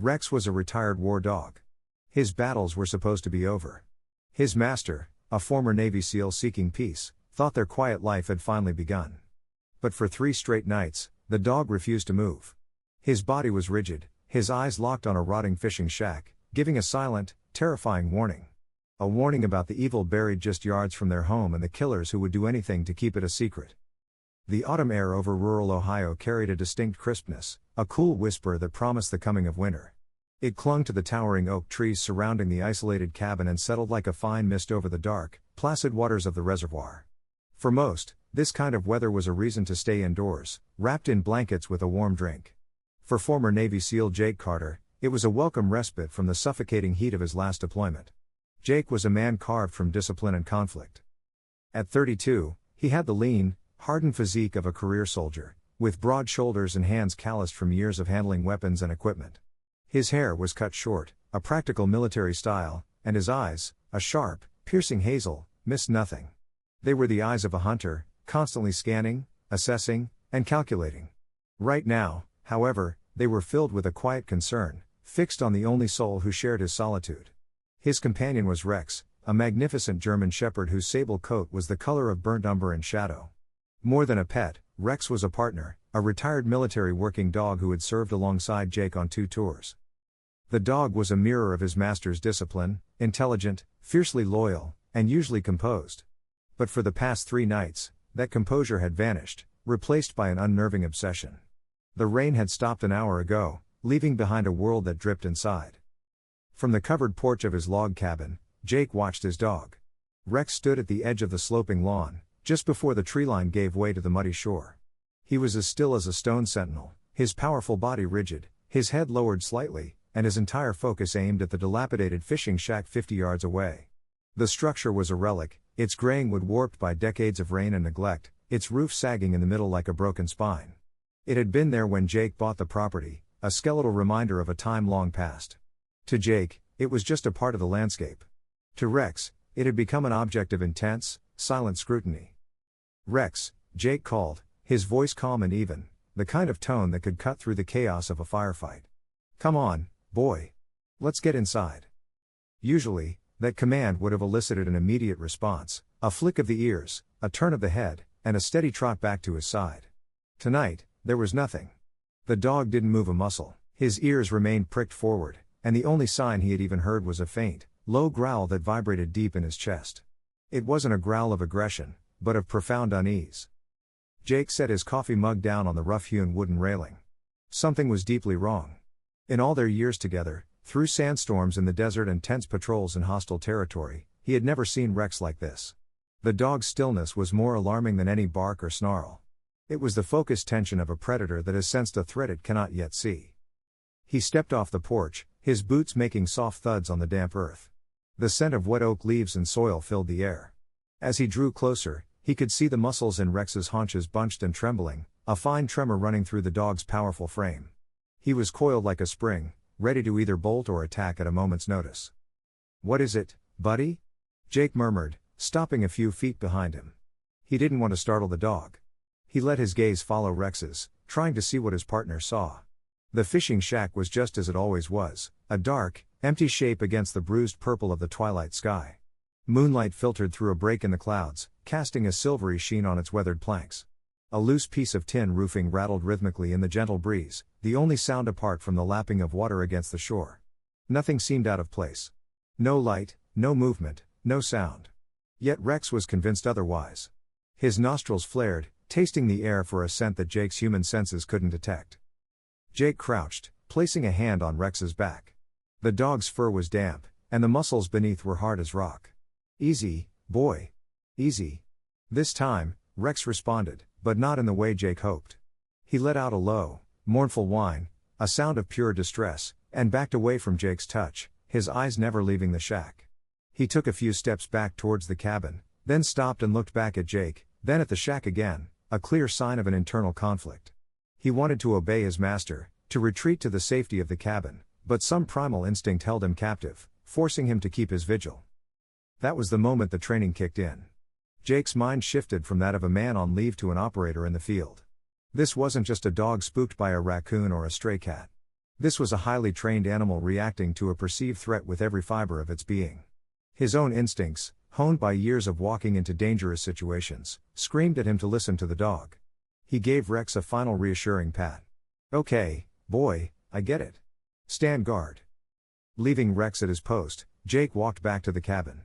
Rex was a retired war dog. His battles were supposed to be over. His master, a former Navy SEAL seeking peace, thought their quiet life had finally begun. But for 3 straight nights, the dog refused to move. His body was rigid, his eyes locked on a rotting fishing shack, giving a silent, terrifying warning. A warning about the evil buried just yards from their home and the killers who would do anything to keep it a secret. The autumn air over rural Ohio carried a distinct crispness, a cool whisper that promised the coming of winter. It clung to the towering oak trees surrounding the isolated cabin and settled like a fine mist over the dark, placid waters of the reservoir. For most, this kind of weather was a reason to stay indoors, wrapped in blankets with a warm drink. For former Navy SEAL Jake Carter, it was a welcome respite from the suffocating heat of his last deployment. Jake was a man carved from discipline and conflict. At 32, he had the lean, hardened physique of a career soldier, with broad shoulders and hands calloused from years of handling weapons and equipment. His hair was cut short, a practical military style, and his eyes, a sharp, piercing hazel, missed nothing. They were the eyes of a hunter, constantly scanning, assessing, and calculating. Right now, however, they were filled with a quiet concern, fixed on the only soul who shared his solitude. His companion was Rex, a magnificent German shepherd whose sable coat was the color of burnt umber and shadow. More than a pet, Rex was a partner, a retired military working dog who had served alongside Jake on 2 tours. The dog was a mirror of his master's discipline, intelligent, fiercely loyal, and usually composed. But for the past 3 nights, that composure had vanished, replaced by an unnerving obsession. The rain had stopped an hour ago, leaving behind a world that dripped inside. From the covered porch of his log cabin, Jake watched his dog. Rex stood at the edge of the sloping lawn, just before the treeline gave way to the muddy shore. He was as still as a stone sentinel, his powerful body rigid, his head lowered slightly, and his entire focus aimed at the dilapidated fishing shack 50 yards away. The structure was a relic, its graying wood warped by decades of rain and neglect, its roof sagging in the middle like a broken spine. It had been there when Jake bought the property, a skeletal reminder of a time long past. To Jake, it was just a part of the landscape. To Rex, it had become an object of intense, silent scrutiny. "Rex," Jake called, his voice calm and even, the kind of tone that could cut through the chaos of a firefight. "Come on, boy. Let's get inside." Usually, that command would have elicited an immediate response, a flick of the ears, a turn of the head, and a steady trot back to his side. Tonight, there was nothing. The dog didn't move a muscle, his ears remained pricked forward, and the only sign he had even heard was a faint, low growl that vibrated deep in his chest. It wasn't a growl of aggression, but of profound unease. Jake set his coffee mug down on the rough-hewn wooden railing. Something was deeply wrong. In all their years together, through sandstorms in the desert and tense patrols in hostile territory, he had never seen Rex like this. The dog's stillness was more alarming than any bark or snarl. It was the focused tension of a predator that has sensed a threat it cannot yet see. He stepped off the porch, his boots making soft thuds on the damp earth. The scent of wet oak leaves and soil filled the air. As he drew closer, he could see the muscles in Rex's haunches bunched and trembling, a fine tremor running through the dog's powerful frame. He was coiled like a spring, ready to either bolt or attack at a moment's notice. "What is it, buddy?" Jake murmured, stopping a few feet behind him. He didn't want to startle the dog. He let his gaze follow Rex's, trying to see what his partner saw. The fishing shack was just as it always was, a dark, empty shape against the bruised purple of the twilight sky. Moonlight filtered through a break in the clouds, casting a silvery sheen on its weathered planks. A loose piece of tin roofing rattled rhythmically in the gentle breeze, the only sound apart from the lapping of water against the shore. Nothing seemed out of place. No light, no movement, no sound. Yet Rex was convinced otherwise. His nostrils flared, tasting the air for a scent that Jake's human senses couldn't detect. Jake crouched, placing a hand on Rex's back. The dog's fur was damp, and the muscles beneath were hard as rock. "Easy, boy. Easy." This time, Rex responded, but not in the way Jake hoped. He let out a low, mournful whine, a sound of pure distress, and backed away from Jake's touch, his eyes never leaving the shack. He took a few steps back towards the cabin, then stopped and looked back at Jake, then at the shack again, a clear sign of an internal conflict. He wanted to obey his master, to retreat to the safety of the cabin, but some primal instinct held him captive, forcing him to keep his vigil. That was the moment the training kicked in. Jake's mind shifted from that of a man on leave to an operator in the field. This wasn't just a dog spooked by a raccoon or a stray cat. This was a highly trained animal reacting to a perceived threat with every fiber of its being. His own instincts, honed by years of walking into dangerous situations, screamed at him to listen to the dog. He gave Rex a final reassuring pat. "Okay, boy, I get it. Stand guard." Leaving Rex at his post, Jake walked back to the cabin.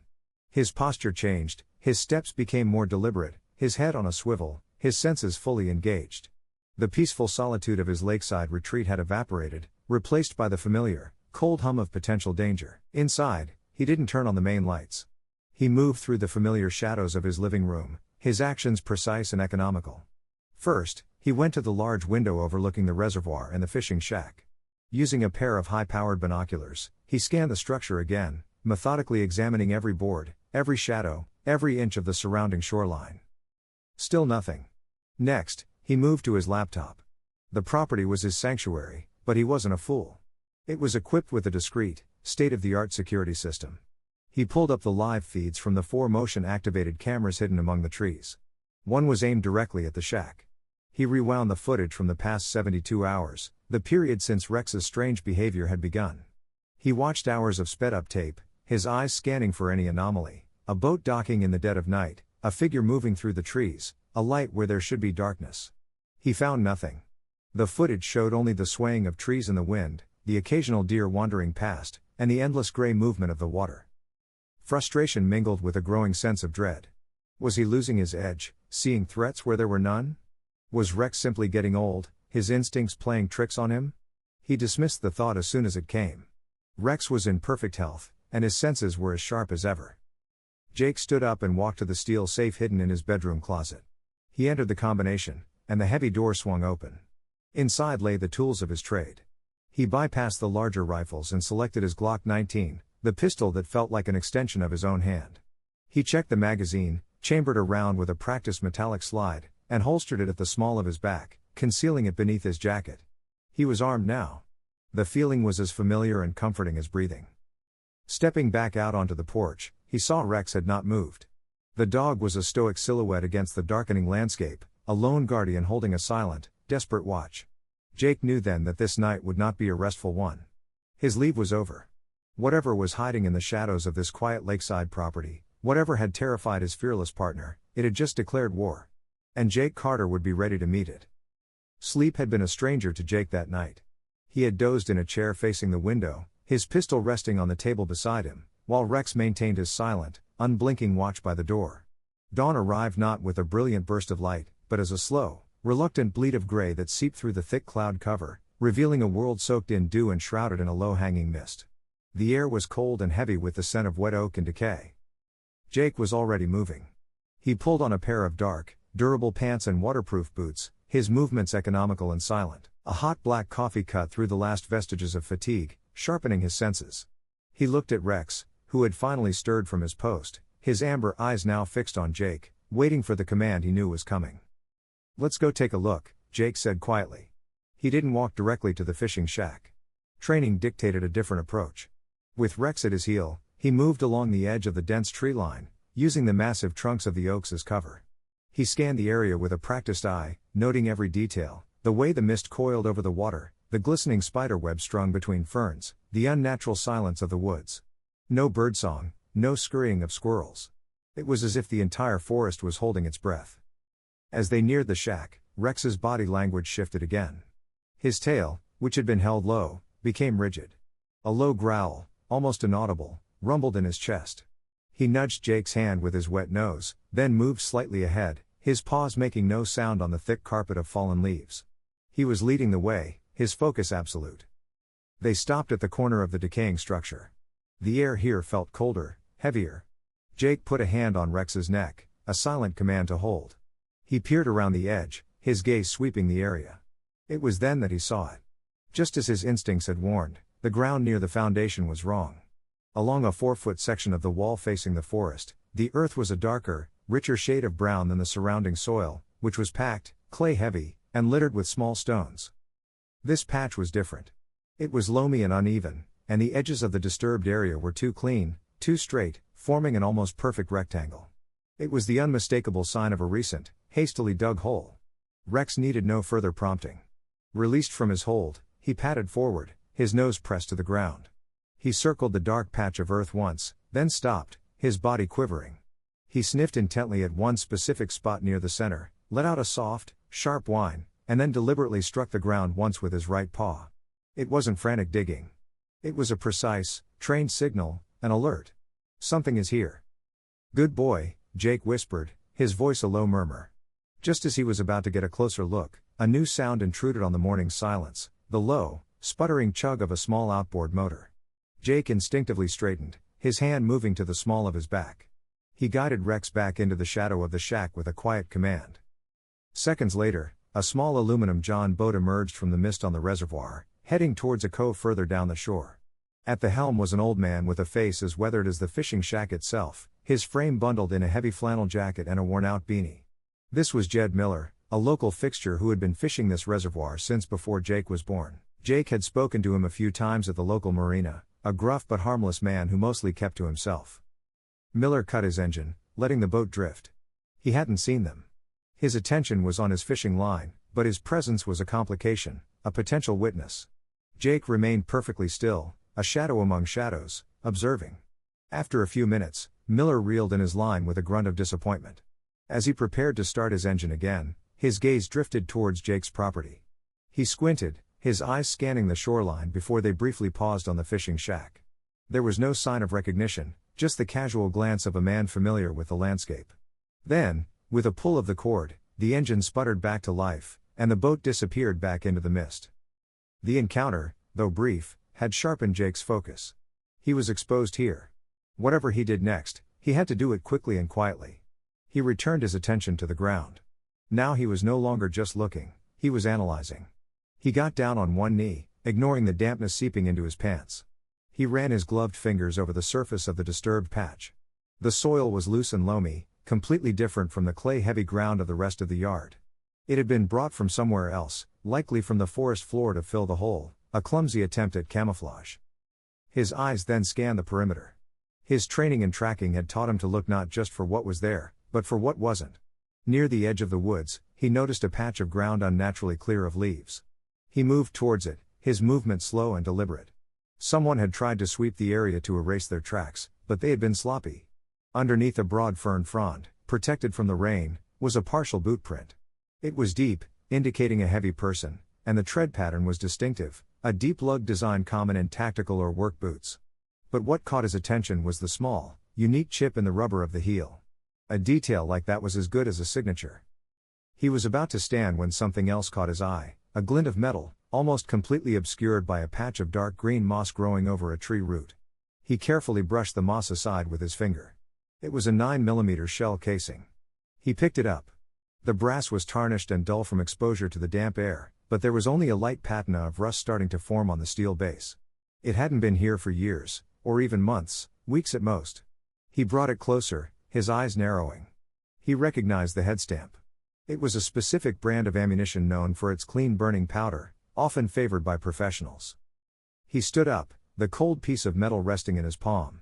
His posture changed, his steps became more deliberate, his head on a swivel, his senses fully engaged. The peaceful solitude of his lakeside retreat had evaporated, replaced by the familiar, cold hum of potential danger. Inside, he didn't turn on the main lights. He moved through the familiar shadows of his living room, his actions precise and economical. First, he went to the large window overlooking the reservoir and the fishing shack. Using a pair of high-powered binoculars, he scanned the structure again, methodically examining every board, every shadow, every inch of the surrounding shoreline. Still nothing. Next, he moved to his laptop. The property was his sanctuary, but he wasn't a fool. It was equipped with a discreet, state-of-the-art security system. He pulled up the live feeds from the 4 motion-activated cameras hidden among the trees. One was aimed directly at the shack. He rewound the footage from the past 72 hours, the period since Rex's strange behavior had begun. He watched hours of sped-up tape, his eyes scanning for any anomaly: a boat docking in the dead of night, a figure moving through the trees, a light where there should be darkness. He found nothing. The footage showed only the swaying of trees in the wind, the occasional deer wandering past, and the endless gray movement of the water. Frustration mingled with a growing sense of dread. Was he losing his edge, seeing threats where there were none? Was Rex simply getting old, his instincts playing tricks on him? He dismissed the thought as soon as it came. Rex was in perfect health, and his senses were as sharp as ever. Jake stood up and walked to the steel safe hidden in his bedroom closet. He entered the combination, and the heavy door swung open. Inside lay the tools of his trade. He bypassed the larger rifles and selected his Glock 19, the pistol that felt like an extension of his own hand. He checked the magazine, chambered a round with a practiced metallic slide, and holstered it at the small of his back, concealing it beneath his jacket. He was armed now. The feeling was as familiar and comforting as breathing. Stepping back out onto the porch, he saw Rex had not moved. The dog was a stoic silhouette against the darkening landscape, a lone guardian holding a silent, desperate watch. Jake knew then that this night would not be a restful one. His leave was over. Whatever was hiding in the shadows of this quiet lakeside property, whatever had terrified his fearless partner, it had just declared war. And Jake Carter would be ready to meet it. Sleep had been a stranger to Jake that night. He had dozed in a chair facing the window, his pistol resting on the table beside him, while Rex maintained his silent, unblinking watch by the door. Dawn arrived not with a brilliant burst of light, but as a slow, reluctant bleed of gray that seeped through the thick cloud cover, revealing a world soaked in dew and shrouded in a low-hanging mist. The air was cold and heavy with the scent of wet oak and decay. Jake was already moving. He pulled on a pair of dark, durable pants and waterproof boots, his movements economical and silent. A hot black coffee cut through the last vestiges of fatigue, sharpening his senses. He looked at Rex, who had finally stirred from his post, his amber eyes now fixed on Jake, waiting for the command he knew was coming. "Let's go take a look," Jake said quietly. He didn't walk directly to the fishing shack. Training dictated a different approach. With Rex at his heel, he moved along the edge of the dense tree line, using the massive trunks of the oaks as cover. He scanned the area with a practiced eye, noting every detail, the way the mist coiled over the water, the glistening spiderweb strung between ferns, the unnatural silence of the woods. No birdsong, no scurrying of squirrels. It was as if the entire forest was holding its breath. As they neared the shack, Rex's body language shifted again. His tail, which had been held low, became rigid. A low growl, almost inaudible, rumbled in his chest. He nudged Jake's hand with his wet nose, then moved slightly ahead, his paws making no sound on the thick carpet of fallen leaves. He was leading the way, his focus absolute. They stopped at the corner of the decaying structure. The air here felt colder, heavier. Jake put a hand on Rex's neck, a silent command to hold. He peered around the edge, his gaze sweeping the area. It was then that he saw it. Just as his instincts had warned, the ground near the foundation was wrong. Along a 4-foot section of the wall facing the forest, the earth was a darker, richer shade of brown than the surrounding soil, which was packed, clay-heavy, and littered with small stones. This patch was different. It was loamy and uneven, and the edges of the disturbed area were too clean, too straight, forming an almost perfect rectangle. It was the unmistakable sign of a recent, hastily dug hole. Rex needed no further prompting. Released from his hold, he padded forward, his nose pressed to the ground. He circled the dark patch of earth once, then stopped, his body quivering. He sniffed intently at one specific spot near the center, let out a soft, sharp whine, and then deliberately struck the ground once with his right paw. It wasn't frantic digging. It was a precise, trained signal, an alert. Something is here. Good boy, Jake whispered, his voice a low murmur. Just as he was about to get a closer look, a new sound intruded on the morning's silence, the low, sputtering chug of a small outboard motor. Jake instinctively straightened, his hand moving to the small of his back. He guided Rex back into the shadow of the shack with a quiet command. Seconds later, a small aluminum John boat emerged from the mist on the reservoir, heading towards a cove further down the shore. At the helm was an old man with a face as weathered as the fishing shack itself, his frame bundled in a heavy flannel jacket and a worn-out beanie. This was Jed Miller, a local fixture who had been fishing this reservoir since before Jake was born. Jake had spoken to him a few times at the local marina, a gruff but harmless man who mostly kept to himself. Miller cut his engine, letting the boat drift. He hadn't seen them. His attention was on his fishing line, but his presence was a complication, a potential witness. Jake remained perfectly still, a shadow among shadows, observing. After a few minutes, Miller reeled in his line with a grunt of disappointment. As he prepared to start his engine again, his gaze drifted towards Jake's property. He squinted, his eyes scanning the shoreline before they briefly paused on the fishing shack. There was no sign of recognition, just the casual glance of a man familiar with the landscape. Then, with a pull of the cord, the engine sputtered back to life, and the boat disappeared back into the mist. The encounter, though brief, had sharpened Jake's focus. He was exposed here. Whatever he did next, he had to do it quickly and quietly. He returned his attention to the ground. Now he was no longer just looking, he was analyzing. He got down on one knee, ignoring the dampness seeping into his pants. He ran his gloved fingers over the surface of the disturbed patch. The soil was loose and loamy, completely different from the clay-heavy ground of the rest of the yard. It had been brought from somewhere else, likely from the forest floor to fill the hole, a clumsy attempt at camouflage. His eyes then scanned the perimeter. His training and tracking had taught him to look not just for what was there, but for what wasn't. Near the edge of the woods, he noticed a patch of ground unnaturally clear of leaves. He moved towards it, his movement slow and deliberate. Someone had tried to sweep the area to erase their tracks, but they had been sloppy. Underneath a broad fern frond, protected from the rain, was a partial boot print. It was deep, indicating a heavy person, and the tread pattern was distinctive, a deep lug design common in tactical or work boots. But what caught his attention was the small, unique chip in the rubber of the heel. A detail like that was as good as a signature. He was about to stand when something else caught his eye, a glint of metal, almost completely obscured by a patch of dark green moss growing over a tree root. He carefully brushed the moss aside with his finger. It was a 9mm shell casing. He picked it up. The brass was tarnished and dull from exposure to the damp air, but there was only a light patina of rust starting to form on the steel base. It hadn't been here for years, or even months, weeks at most. He brought it closer, his eyes narrowing. He recognized the head stamp. It was a specific brand of ammunition known for its clean burning powder, often favored by professionals. He stood up, the cold piece of metal resting in his palm.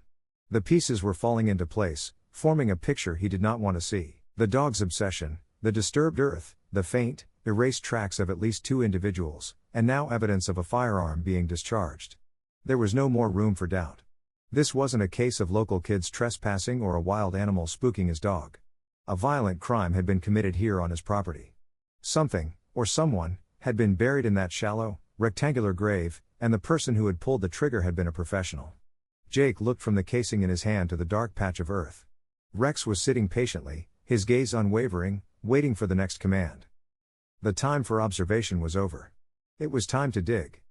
The pieces were falling into place, forming a picture he did not want to see. The dog's obsession, the disturbed earth, the faint, erased tracks of at least two individuals, and now evidence of a firearm being discharged. There was no more room for doubt. This wasn't a case of local kids trespassing or a wild animal spooking his dog. A violent crime had been committed here on his property. Something, or someone, had been buried in that shallow, rectangular grave, and the person who had pulled the trigger had been a professional. Jake looked from the casing in his hand to the dark patch of earth. Rex was sitting patiently, his gaze unwavering, waiting for the next command. The time for observation was over. It was time to dig.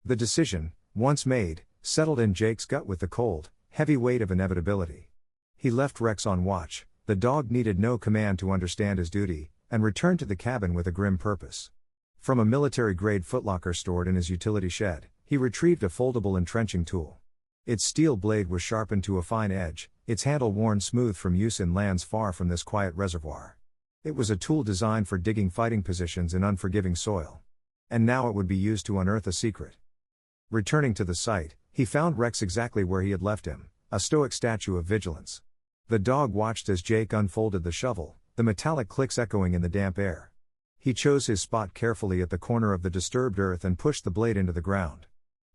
The decision, once made, settled in Jake's gut with the cold, heavy weight of inevitability. He left Rex on watch, the dog needed no command to understand his duty, and returned to the cabin with a grim purpose. From a military-grade footlocker stored in his utility shed, he retrieved a foldable entrenching tool. Its steel blade was sharpened to a fine edge, its handle worn smooth from use in lands far from this quiet reservoir. It was a tool designed for digging fighting positions in unforgiving soil. And now it would be used to unearth a secret. Returning to the site, he found Rex exactly where he had left him, a stoic statue of vigilance. The dog watched as Jake unfolded the shovel, the metallic clicks echoing in the damp air. He chose his spot carefully at the corner of the disturbed earth and pushed the blade into the ground.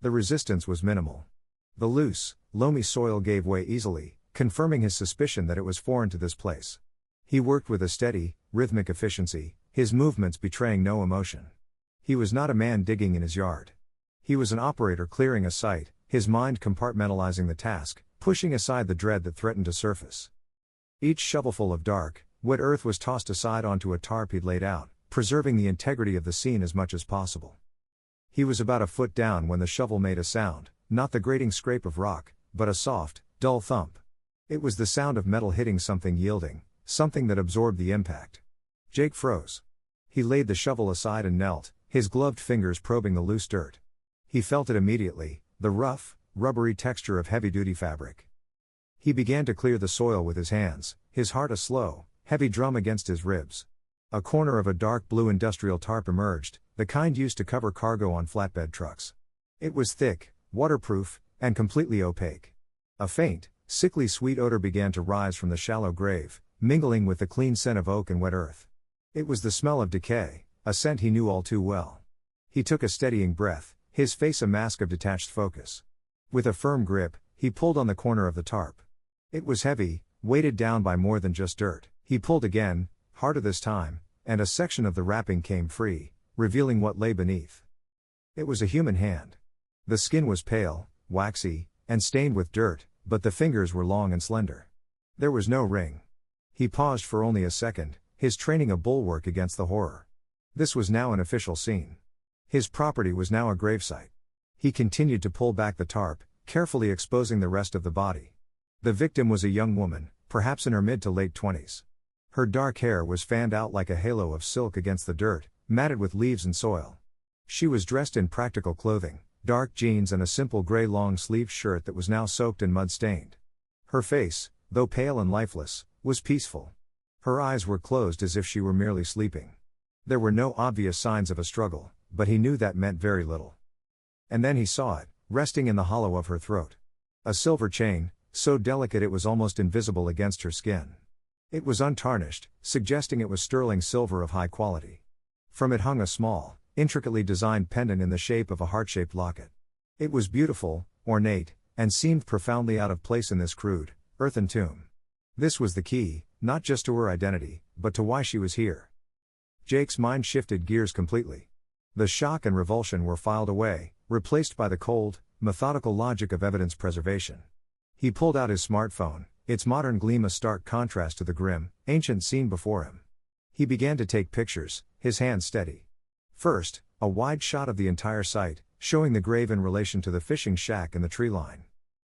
The resistance was minimal. The loose, loamy soil gave way easily, confirming his suspicion that it was foreign to this place. He worked with a steady, rhythmic efficiency, his movements betraying no emotion. He was not a man digging in his yard. He was an operator clearing a site, his mind compartmentalizing the task, pushing aside the dread that threatened to surface. Each shovelful of dark, wet earth was tossed aside onto a tarp he'd laid out, preserving the integrity of the scene as much as possible. He was about a foot down when the shovel made a sound, not the grating scrape of rock, but a soft, dull thump. It was the sound of metal hitting something yielding, something that absorbed the impact. Jake froze. He laid the shovel aside and knelt, his gloved fingers probing the loose dirt. He felt it immediately, the rough, rubbery texture of heavy-duty fabric. He began to clear the soil with his hands, his heart a slow, heavy drum against his ribs. A corner of a dark blue industrial tarp emerged, the kind used to cover cargo on flatbed trucks. It was thick, waterproof, and completely opaque. A faint, sickly sweet odor began to rise from the shallow grave, mingling with the clean scent of oak and wet earth. It was the smell of decay, a scent he knew all too well. He took a steadying breath, his face a mask of detached focus. With a firm grip, he pulled on the corner of the tarp. It was heavy, weighted down by more than just dirt. He pulled again, harder this time, and a section of the wrapping came free, revealing what lay beneath. It was a human hand. The skin was pale, waxy, and stained with dirt, but the fingers were long and slender. There was no ring. He paused for only a second, his training a bulwark against the horror. This was now an official scene. His property was now a gravesite. He continued to pull back the tarp, carefully exposing the rest of the body. The victim was a young woman, perhaps in her mid to late 20s. Her dark hair was fanned out like a halo of silk against the dirt, matted with leaves and soil. She was dressed in practical clothing, dark jeans and a simple gray long-sleeved shirt that was now soaked and mud-stained. Her face, though pale and lifeless, was peaceful. Her eyes were closed as if she were merely sleeping. There were no obvious signs of a struggle, but he knew that meant very little. And then he saw it, resting in the hollow of her throat. A silver chain, so delicate it was almost invisible against her skin. It was untarnished, suggesting it was sterling silver of high quality. From it hung a small, intricately designed pendant in the shape of a heart-shaped locket. It was beautiful, ornate, and seemed profoundly out of place in this crude, earthen tomb. This was the key, not just to her identity, but to why she was here. Jake's mind shifted gears completely. The shock and revulsion were filed away, replaced by the cold, methodical logic of evidence preservation. He pulled out his smartphone, its modern gleam a stark contrast to the grim, ancient scene before him. He began to take pictures, his hands steady. First, a wide shot of the entire site, showing the grave in relation to the fishing shack and the tree line.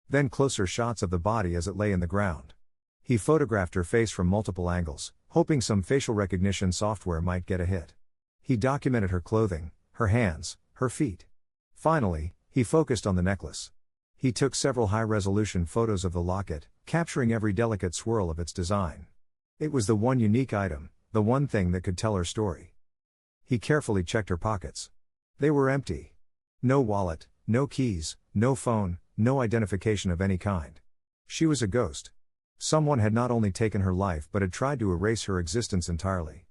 Then closer shots of the body as it lay in the ground. He photographed her face from multiple angles, hoping some facial recognition software might get a hit. He documented her clothing, her hands, her feet. Finally, he focused on the necklace. He took several high-resolution photos of the locket, capturing every delicate swirl of its design. It was the one unique item, the one thing that could tell her story. He carefully checked her pockets. They were empty. No wallet, no keys, no phone, no identification of any kind. She was a ghost. Someone had not only taken her life but had tried to erase her existence entirely.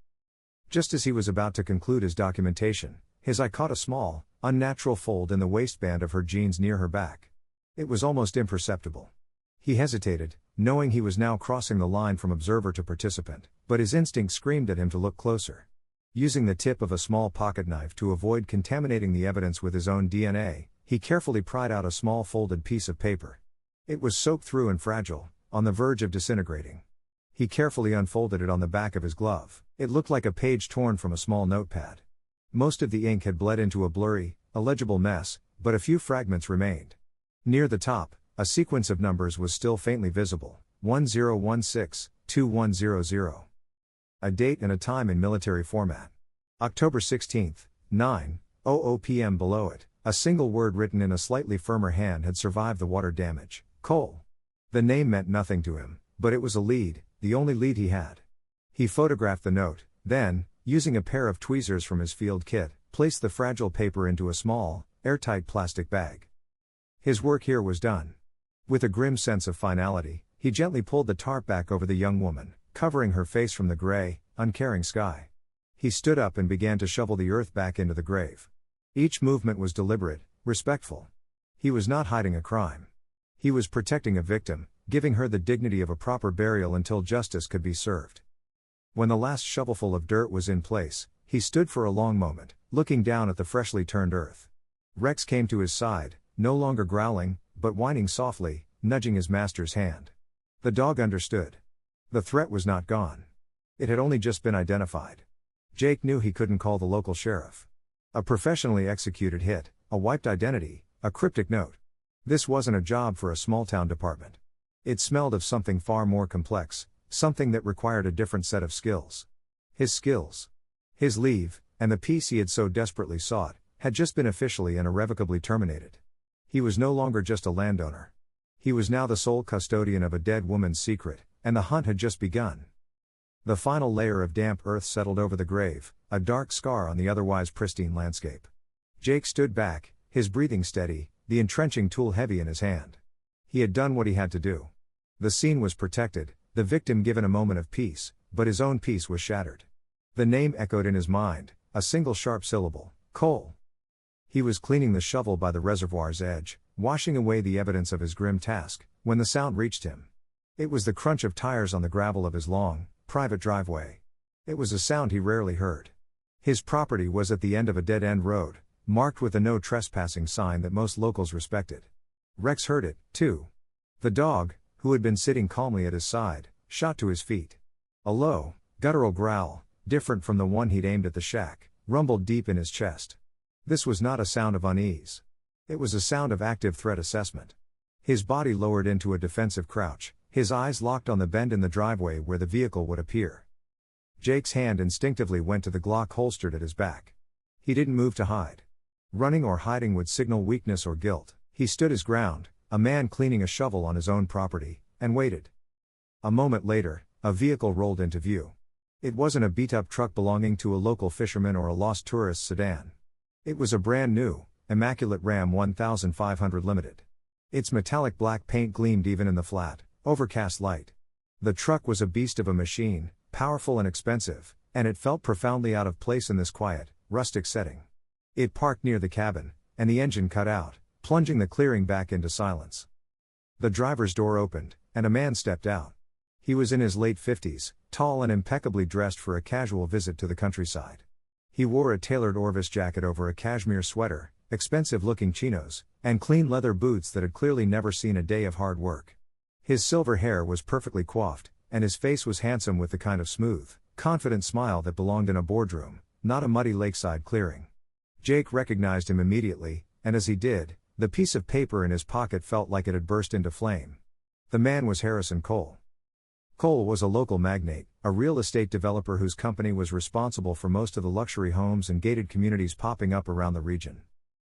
Just as he was about to conclude his documentation, his eye caught a small, unnatural fold in the waistband of her jeans near her back. It was almost imperceptible. He hesitated, knowing he was now crossing the line from observer to participant, but his instinct screamed at him to look closer. Using the tip of a small pocket knife to avoid contaminating the evidence with his own DNA, he carefully pried out a small folded piece of paper. It was soaked through and fragile, on the verge of disintegrating. He carefully unfolded it on the back of his glove. It looked like a page torn from a small notepad. Most of the ink had bled into a blurry, illegible mess, but a few fragments remained. Near the top, a sequence of numbers was still faintly visible, 1016-2100. A date and a time in military format. October 16, 9:00 p.m. Below it, a single word written in a slightly firmer hand had survived the water damage, coal. The name meant nothing to him, but it was a lead, the only lead he had. He photographed the note, then, using a pair of tweezers from his field kit, placed the fragile paper into a small, airtight plastic bag. His work here was done. With a grim sense of finality, he gently pulled the tarp back over the young woman, covering her face from the gray, uncaring sky. He stood up and began to shovel the earth back into the grave. Each movement was deliberate, respectful. He was not hiding a crime. He was protecting a victim, giving her the dignity of a proper burial until justice could be served. When the last shovelful of dirt was in place, he stood for a long moment, looking down at the freshly turned earth. Rex came to his side, no longer growling, but whining softly, nudging his master's hand. The dog understood. The threat was not gone. It had only just been identified. Jake knew he couldn't call the local sheriff. A professionally executed hit, a wiped identity, a cryptic note. This wasn't a job for a small-town department. It smelled of something far more complex, something that required a different set of skills. His skills. His leave, and the peace he had so desperately sought, had just been officially and irrevocably terminated. He was no longer just a landowner. He was now the sole custodian of a dead woman's secret, and the hunt had just begun. The final layer of damp earth settled over the grave, a dark scar on the otherwise pristine landscape. Jake stood back, his breathing steady, the entrenching tool heavy in his hand. He had done what he had to do. The scene was protected, the victim given a moment of peace, but his own peace was shattered. The name echoed in his mind, a single sharp syllable, Cole. He was cleaning the shovel by the reservoir's edge, washing away the evidence of his grim task, when the sound reached him. It was the crunch of tires on the gravel of his long, private driveway. It was a sound he rarely heard. His property was at the end of a dead-end road, marked with a no trespassing sign that most locals respected. Rex heard it, too. The dog, who had been sitting calmly at his side, shot to his feet. A low, guttural growl, different from the one he'd aimed at the shack, rumbled deep in his chest. This was not a sound of unease. It was a sound of active threat assessment. His body lowered into a defensive crouch, his eyes locked on the bend in the driveway where the vehicle would appear. Jake's hand instinctively went to the Glock holstered at his back. He didn't move to hide. Running or hiding would signal weakness or guilt. He stood his ground, a man cleaning a shovel on his own property, and waited. A moment later, a vehicle rolled into view. It wasn't a beat-up truck belonging to a local fisherman or a lost tourist sedan. It was a brand new, immaculate Ram 1500 Limited. Its metallic black paint gleamed even in the flat, overcast light. The truck was a beast of a machine, powerful and expensive, and it felt profoundly out of place in this quiet, rustic setting. It parked near the cabin, and the engine cut out, plunging the clearing back into silence. The driver's door opened, and a man stepped out. He was in his late 50s, tall and impeccably dressed for a casual visit to the countryside. He wore a tailored Orvis jacket over a cashmere sweater, expensive-looking chinos, and clean leather boots that had clearly never seen a day of hard work. His silver hair was perfectly coiffed, and his face was handsome with the kind of smooth, confident smile that belonged in a boardroom, not a muddy lakeside clearing. Jake recognized him immediately, and as he did, the piece of paper in his pocket felt like it had burst into flame. The man was Harrison Cole. Cole was a local magnate, a real estate developer whose company was responsible for most of the luxury homes and gated communities popping up around the region.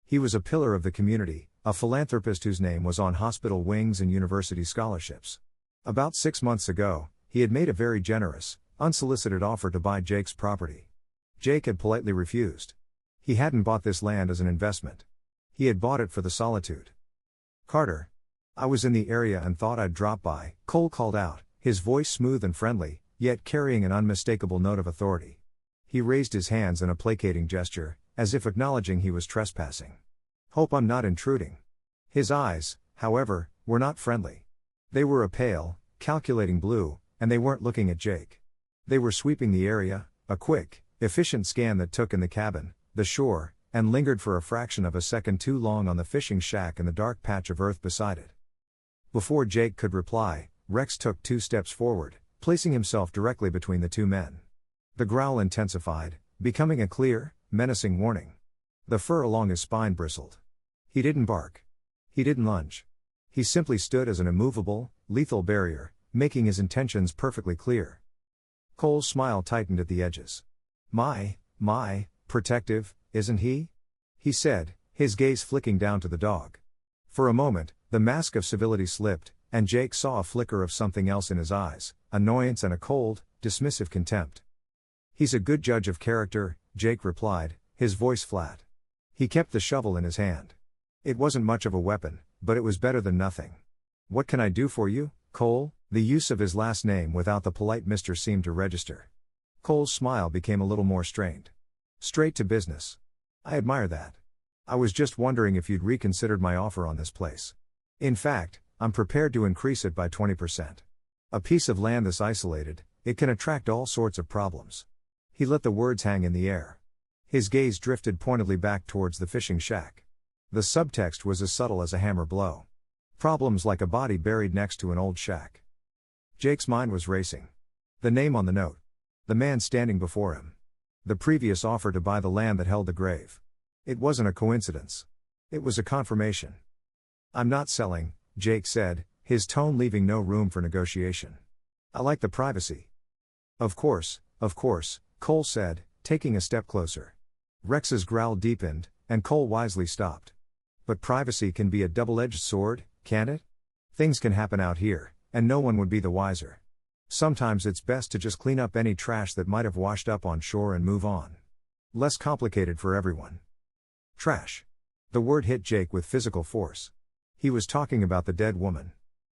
He was a pillar of the community, a philanthropist whose name was on hospital wings and university scholarships. About 6 months ago, he had made a very generous, unsolicited offer to buy Jake's property. Jake had politely refused. He hadn't bought this land as an investment. He had bought it for the solitude. "Carter. I was in the area and thought I'd drop by," Cole called out, his voice smooth and friendly, yet carrying an unmistakable note of authority. He raised his hands in a placating gesture, as if acknowledging he was trespassing. "Hope I'm not intruding." His eyes, however, were not friendly. They were a pale, calculating blue, and they weren't looking at Jake. They were sweeping the area, a quick, efficient scan that took in the cabin, the shore, and lingered for a fraction of a second too long on the fishing shack and the dark patch of earth beside it. Before Jake could reply, Rex took 2 steps forward, placing himself directly between the two men. The growl intensified, becoming a clear, menacing warning. The fur along his spine bristled. He didn't bark. He didn't lunge. He simply stood as an immovable, lethal barrier, making his intentions perfectly clear. Cole's smile tightened at the edges. My, protective, isn't he?" he said, his gaze flicking down to the dog. For a moment, the mask of civility slipped, and Jake saw a flicker of something else in his eyes, annoyance and a cold, dismissive contempt. "He's a good judge of character," Jake replied, his voice flat. He kept the shovel in his hand. It wasn't much of a weapon, but it was better than nothing. "What can I do for you, Cole?" The use of his last name without the polite Mr. seemed to register. Cole's smile became a little more strained. "Straight to business. I admire that. I was just wondering if you'd reconsidered my offer on this place. In fact, I'm prepared to increase it by 20%. A piece of land this isolated, it can attract all sorts of problems." He let the words hang in the air. His gaze drifted pointedly back towards the fishing shack. The subtext was as subtle as a hammer blow. Problems like a body buried next to an old shack. Jake's mind was racing. The name on the note. The man standing before him. The previous offer to buy the land that held the grave. It wasn't a coincidence. It was a confirmation. "I'm not selling," Jake said, his tone leaving no room for negotiation. "I like the privacy." Of course, Cole said, taking a step closer. Rex's growl deepened, and Cole wisely stopped. "But privacy can be a double-edged sword, can't it? Things can happen out here, and no one would be the wiser. Sometimes it's best to just clean up any trash that might have washed up on shore and move on. Less complicated for everyone." Trash. The word hit Jake with physical force. He was talking about the dead woman.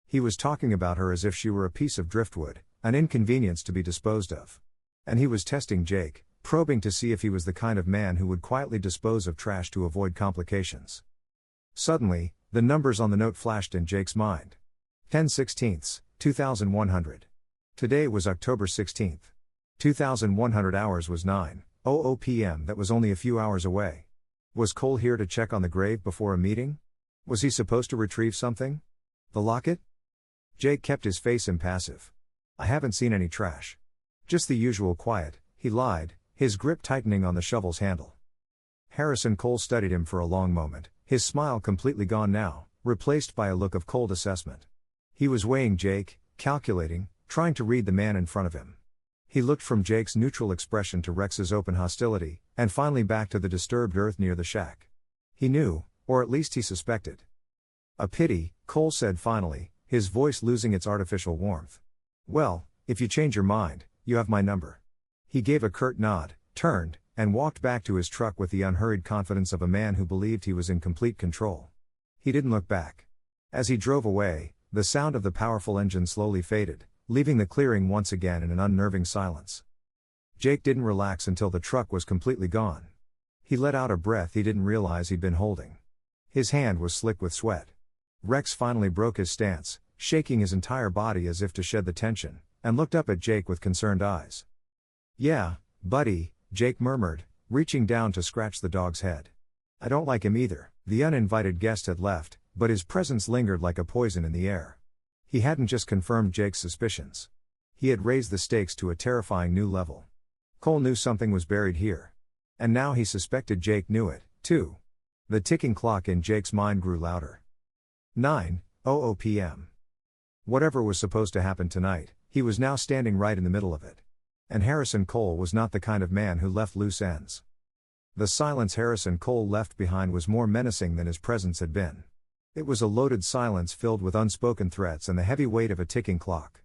He was talking about her as if she were a piece of driftwood, an inconvenience to be disposed of. And he was testing Jake, probing to see if he was the kind of man who would quietly dispose of trash to avoid complications. Suddenly, the numbers on the note flashed in Jake's mind. 10/16, 2100. Today was October 16th. 2100 hours was 9:00 p.m. That was only a few hours away. Was Cole here to check on the grave before a meeting? Was he supposed to retrieve something? The locket? Jake kept his face impassive. "I haven't seen any trash. Just the usual quiet," he lied, his grip tightening on the shovel's handle. Harrison Cole studied him for a long moment, his smile completely gone now, replaced by a look of cold assessment. He was weighing Jake, calculating, trying to read the man in front of him. He looked from Jake's neutral expression to Rex's open hostility, and finally back to the disturbed earth near the shack. He knew, or at least he suspected. "A pity," Cole said finally, his voice losing its artificial warmth. "Well, if you change your mind, you have my number." He gave a curt nod, turned, and walked back to his truck with the unhurried confidence of a man who believed he was in complete control. He didn't look back. As he drove away, the sound of the powerful engine slowly faded, leaving the clearing once again in an unnerving silence. Jake didn't relax until the truck was completely gone. He let out a breath he didn't realize he'd been holding. His hand was slick with sweat. Rex finally broke his stance, shaking his entire body as if to shed the tension, and looked up at Jake with concerned eyes. "Yeah, buddy," Jake murmured, reaching down to scratch the dog's head. "I don't like him either." The uninvited guest had left, but his presence lingered like a poison in the air. He hadn't just confirmed Jake's suspicions. He had raised the stakes to a terrifying new level. Cole knew something was buried here. And now he suspected Jake knew it, too. The ticking clock in Jake's mind grew louder. 9:00 p.m. Whatever was supposed to happen tonight, he was now standing right in the middle of it. And Harrison Cole was not the kind of man who left loose ends. The silence Harrison Cole left behind was more menacing than his presence had been. It was a loaded silence filled with unspoken threats and the heavy weight of a ticking clock.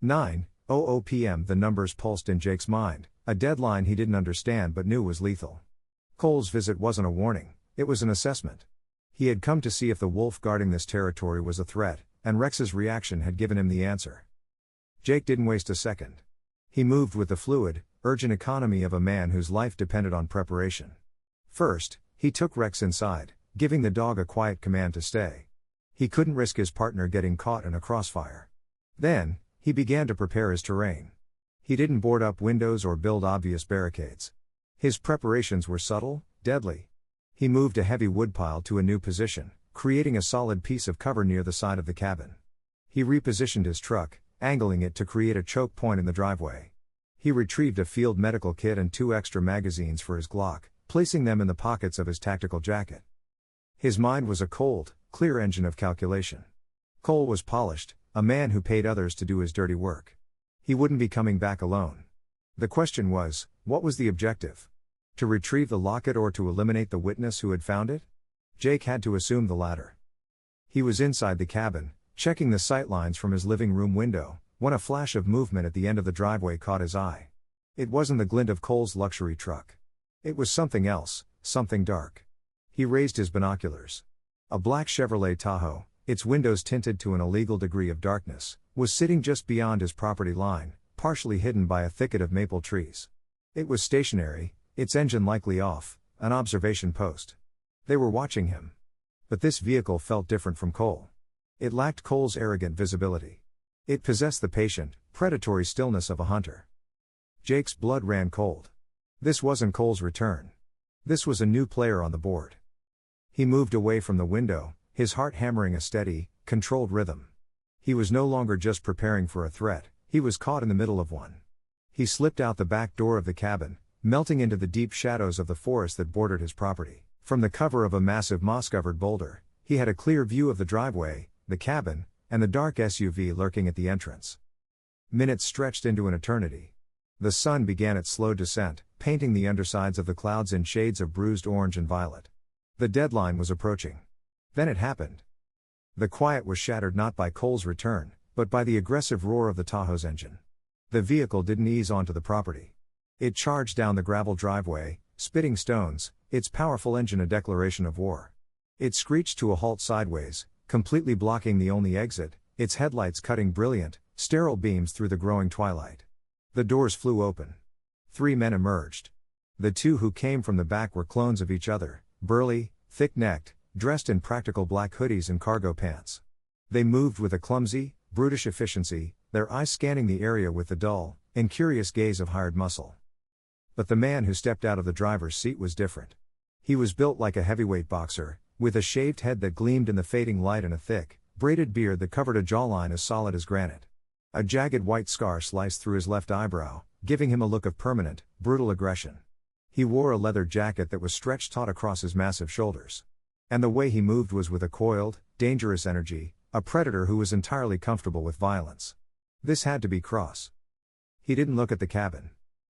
9:00 p.m. The numbers pulsed in Jake's mind, a deadline he didn't understand but knew was lethal. Cole's visit wasn't a warning, it was an assessment. He had come to see if the wolf guarding this territory was a threat, and Rex's reaction had given him the answer. Jake didn't waste a second. He moved with the fluid, urgent economy of a man whose life depended on preparation. First, he took Rex inside, giving the dog a quiet command to stay. He couldn't risk his partner getting caught in a crossfire. Then, he began to prepare his terrain. He didn't board up windows or build obvious barricades. His preparations were subtle, deadly. He moved a heavy woodpile to a new position, creating a solid piece of cover near the side of the cabin. He repositioned his truck, angling it to create a choke point in the driveway. He retrieved a field medical kit and 2 extra magazines for his Glock, placing them in the pockets of his tactical jacket. His mind was a cold, clear engine of calculation. Cole was polished, a man who paid others to do his dirty work. He wouldn't be coming back alone. The question was, what was the objective? To retrieve the locket or to eliminate the witness who had found it? Jake had to assume the latter. He was inside the cabin, checking the sightlines from his living room window, when a flash of movement at the end of the driveway caught his eye. It wasn't the glint of Cole's luxury truck. It was something else, something dark. He raised his binoculars. A black Chevrolet Tahoe, its windows tinted to an illegal degree of darkness, was sitting just beyond his property line, partially hidden by a thicket of maple trees. It was stationary, its engine likely off, an observation post. They were watching him. But this vehicle felt different from Cole. It lacked Cole's arrogant visibility. It possessed the patient, predatory stillness of a hunter. Jake's blood ran cold. This wasn't Cole's return. This was a new player on the board. He moved away from the window, his heart hammering a steady, controlled rhythm. He was no longer just preparing for a threat, he was caught in the middle of one. He slipped out the back door of the cabin, melting into the deep shadows of the forest that bordered his property. From the cover of a massive moss-covered boulder, he had a clear view of the driveway, the cabin, and the dark SUV lurking at the entrance. Minutes stretched into an eternity. The sun began its slow descent, painting the undersides of the clouds in shades of bruised orange and violet. The deadline was approaching. Then it happened. The quiet was shattered not by Cole's return, but by the aggressive roar of the Tahoe's engine. The vehicle didn't ease onto the property. It charged down the gravel driveway, spitting stones, its powerful engine a declaration of war. It screeched to a halt sideways, completely blocking the only exit, its headlights cutting brilliant, sterile beams through the growing twilight. The doors flew open. 3 men emerged. The 2 who came from the back were clones of each other, burly, thick-necked, dressed in practical black hoodies and cargo pants. They moved with a clumsy, brutish efficiency, their eyes scanning the area with the dull, incurious gaze of hired muscle. But the man who stepped out of the driver's seat was different. He was built like a heavyweight boxer, with a shaved head that gleamed in the fading light and a thick, braided beard that covered a jawline as solid as granite. A jagged white scar sliced through his left eyebrow, giving him a look of permanent, brutal aggression. He wore a leather jacket that was stretched taut across his massive shoulders. And the way he moved was with a coiled, dangerous energy, a predator who was entirely comfortable with violence. This had to be Cross. He didn't look at the cabin.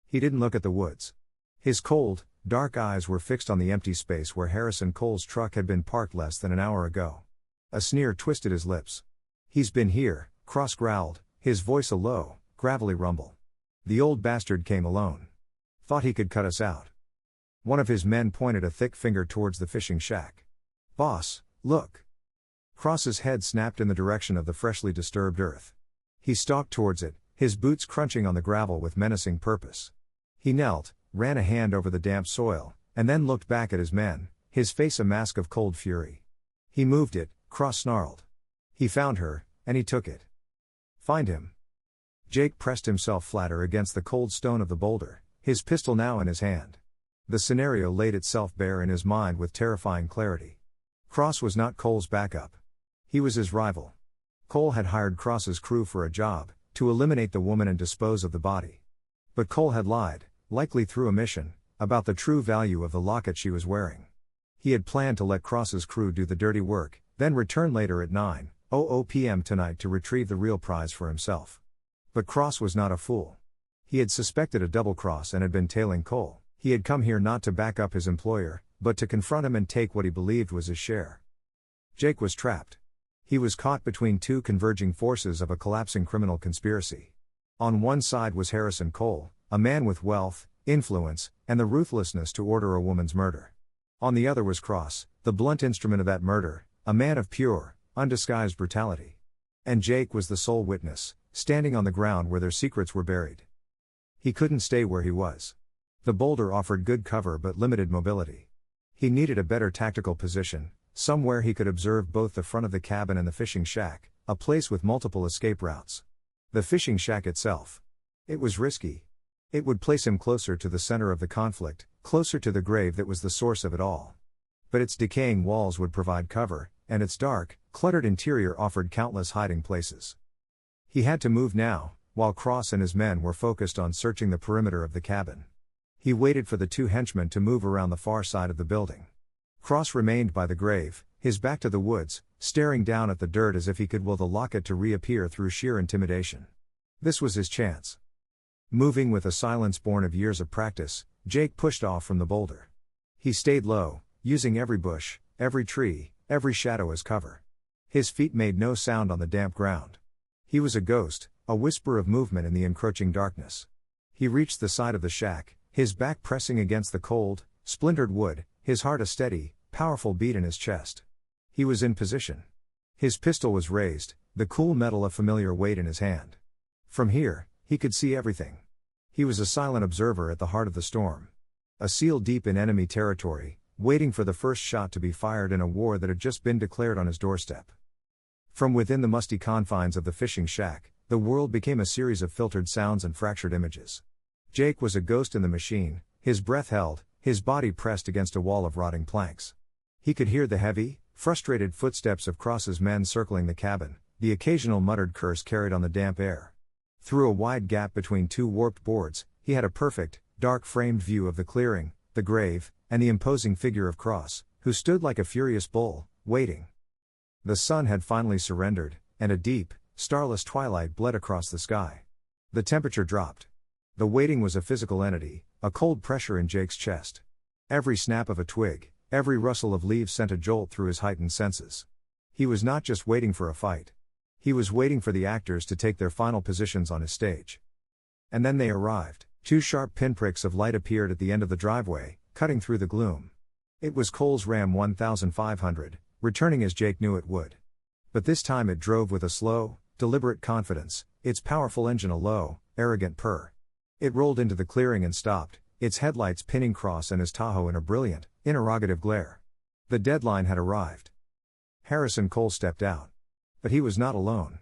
He didn't look at the woods. His cold, dark eyes were fixed on the empty space where Harrison Cole's truck had been parked less than an hour ago. A sneer twisted his lips. "He's been here," Cross growled, his voice a low, gravelly rumble. "The old bastard came alone. Thought he could cut us out." One of his men pointed a thick finger towards the fishing shack. "Boss, look." Cross's head snapped in the direction of the freshly disturbed earth. He stalked towards it, his boots crunching on the gravel with menacing purpose. He knelt, ran a hand over the damp soil, and then looked back at his men, his face a mask of cold fury. "He moved it," Cross snarled. "He found her, and he took it. Find him." Jake pressed himself flatter against the cold stone of the boulder, his pistol now in his hand. The scenario laid itself bare in his mind with terrifying clarity. Cross was not Cole's backup. He was his rival. Cole had hired Cross's crew for a job, to eliminate the woman and dispose of the body. But Cole had lied, likely through omission, about the true value of the locket she was wearing. He had planned to let Cross's crew do the dirty work, then return later at 9:00 p.m. tonight to retrieve the real prize for himself. But Cross was not a fool. He had suspected a double cross and had been tailing Cole. He had come here not to back up his employer, but to confront him and take what he believed was his share. Jake was trapped. He was caught between 2 converging forces of a collapsing criminal conspiracy. On one side was Harrison Cole, a man with wealth, influence, and the ruthlessness to order a woman's murder. On the other was Cross, the blunt instrument of that murder, a man of pure, undisguised brutality. And Jake was the sole witness, standing on the ground where their secrets were buried. He couldn't stay where he was. The boulder offered good cover but limited mobility. He needed a better tactical position, somewhere he could observe both the front of the cabin and the fishing shack, a place with multiple escape routes. The fishing shack itself. It was risky. It would place him closer to the center of the conflict, closer to the grave that was the source of it all. But its decaying walls would provide cover, and its dark, cluttered interior offered countless hiding places. He had to move now, while Cross and his men were focused on searching the perimeter of the cabin. He waited for the 2 henchmen to move around the far side of the building. Cross remained by the grave, his back to the woods, staring down at the dirt as if he could will the locket to reappear through sheer intimidation. This was his chance. Moving with a silence born of years of practice, Jake pushed off from the boulder. He stayed low, using every bush, every tree, every shadow as cover. His feet made no sound on the damp ground. He was a ghost, a whisper of movement in the encroaching darkness. He reached the side of the shack, his back pressing against the cold, splintered wood, his heart a steady, powerful beat in his chest. He was in position. His pistol was raised, the cool metal a familiar weight in his hand. From here, he could see everything. He was a silent observer at the heart of the storm. A seal deep in enemy territory, waiting for the first shot to be fired in a war that had just been declared on his doorstep. From within the musty confines of the fishing shack, the world became a series of filtered sounds and fractured images. Jake was a ghost in the machine, his breath held, his body pressed against a wall of rotting planks. He could hear the heavy, frustrated footsteps of Cross's men circling the cabin, the occasional muttered curse carried on the damp air. Through a wide gap between two warped boards, he had a perfect, dark-framed view of the clearing, the grave, and the imposing figure of Cross, who stood like a furious bull, waiting. The sun had finally surrendered, and a deep, starless twilight bled across the sky. The temperature dropped. The waiting was a physical entity, a cold pressure in Jake's chest. Every snap of a twig, every rustle of leaves sent a jolt through his heightened senses. He was not just waiting for a fight. He was waiting for the actors to take their final positions on his stage. And then they arrived. 2 sharp pinpricks of light appeared at the end of the driveway, cutting through the gloom. It was Cole's Ram 1500, returning as Jake knew it would. But this time it drove with a slow, deliberate confidence, its powerful engine a low, arrogant purr. It rolled into the clearing and stopped, its headlights pinning Cross and his Tahoe in a brilliant, interrogative glare. The deadline had arrived. Harrison Cole stepped out. But he was not alone.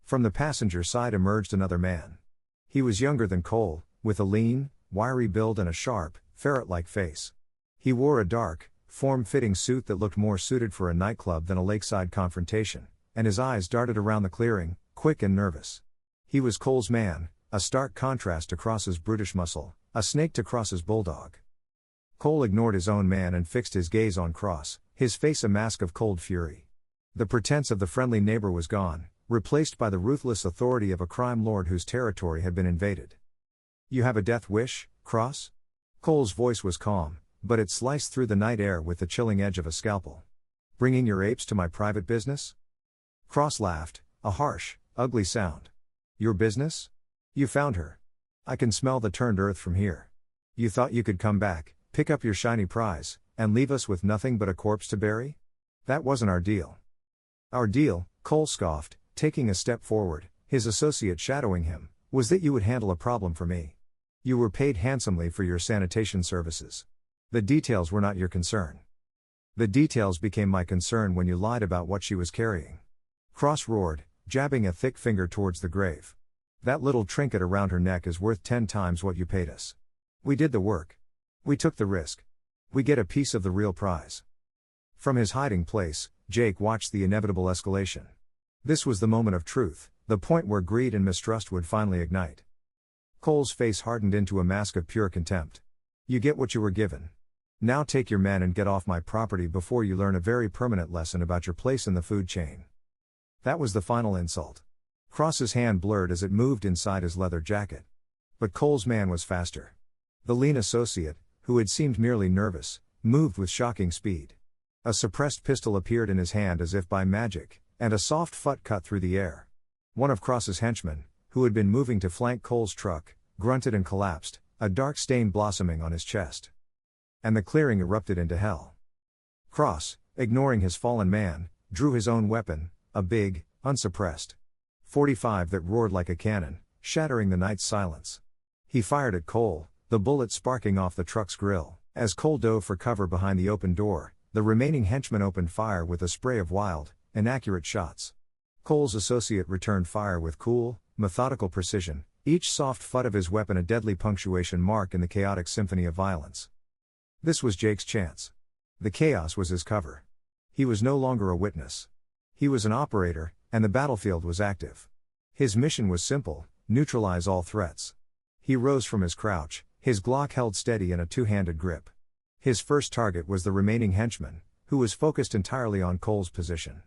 From the passenger side emerged another man. He was younger than Cole, with a lean, wiry build and a sharp, ferret-like face. He wore a dark, form-fitting suit that looked more suited for a nightclub than a lakeside confrontation, and his eyes darted around the clearing, quick and nervous. He was Cole's man, a stark contrast to Cross's brutish muscle, a snake to Cross's bulldog. Cole ignored his own man and fixed his gaze on Cross, his face a mask of cold fury. The pretense of the friendly neighbor was gone, replaced by the ruthless authority of a crime lord whose territory had been invaded. "You have a death wish, Cross?" Cole's voice was calm, but it sliced through the night air with the chilling edge of a scalpel. "Bringing your apes to my private business?" Cross laughed, a harsh, ugly sound. "Your business? You found her. I can smell the turned earth from here. You thought you could come back, pick up your shiny prize, and leave us with nothing but a corpse to bury? That wasn't our deal." "Our deal," Cole scoffed, taking a step forward, his associate shadowing him, "was that you would handle a problem for me. You were paid handsomely for your sanitation services. The details were not your concern." "The details became my concern when you lied about what she was carrying." Cross roared, jabbing a thick finger towards the grave. "That little trinket around her neck is worth 10 times what you paid us. We did the work. We took the risk. We get a piece of the real prize." From his hiding place, Jake watched the inevitable escalation. This was the moment of truth, the point where greed and mistrust would finally ignite. Cole's face hardened into a mask of pure contempt. "You get what you were given. Now take your men and get off my property before you learn a very permanent lesson about your place in the food chain." That was the final insult. Cross's hand blurred as it moved inside his leather jacket. But Cole's man was faster. The lean associate, who had seemed merely nervous, moved with shocking speed. A suppressed pistol appeared in his hand as if by magic, and a soft fut cut through the air. One of Cross's henchmen, who had been moving to flank Cole's truck, grunted and collapsed, a dark stain blossoming on his chest. And the clearing erupted into hell. Cross, ignoring his fallen man, drew his own weapon, a big, unsuppressed .45 that roared like a cannon, shattering the night's silence. He fired at Cole, the bullet sparking off the truck's grill. As Cole dove for cover behind the open door, the remaining henchman opened fire with a spray of wild, inaccurate shots. Cole's associate returned fire with cool, methodical precision, each soft fut of his weapon a deadly punctuation mark in the chaotic symphony of violence. This was Jake's chance. The chaos was his cover. He was no longer a witness. He was an operator, and the battlefield was active. His mission was simple: neutralize all threats. He rose from his crouch, his Glock held steady in a two-handed grip. His first target was the remaining henchman, who was focused entirely on Cole's position.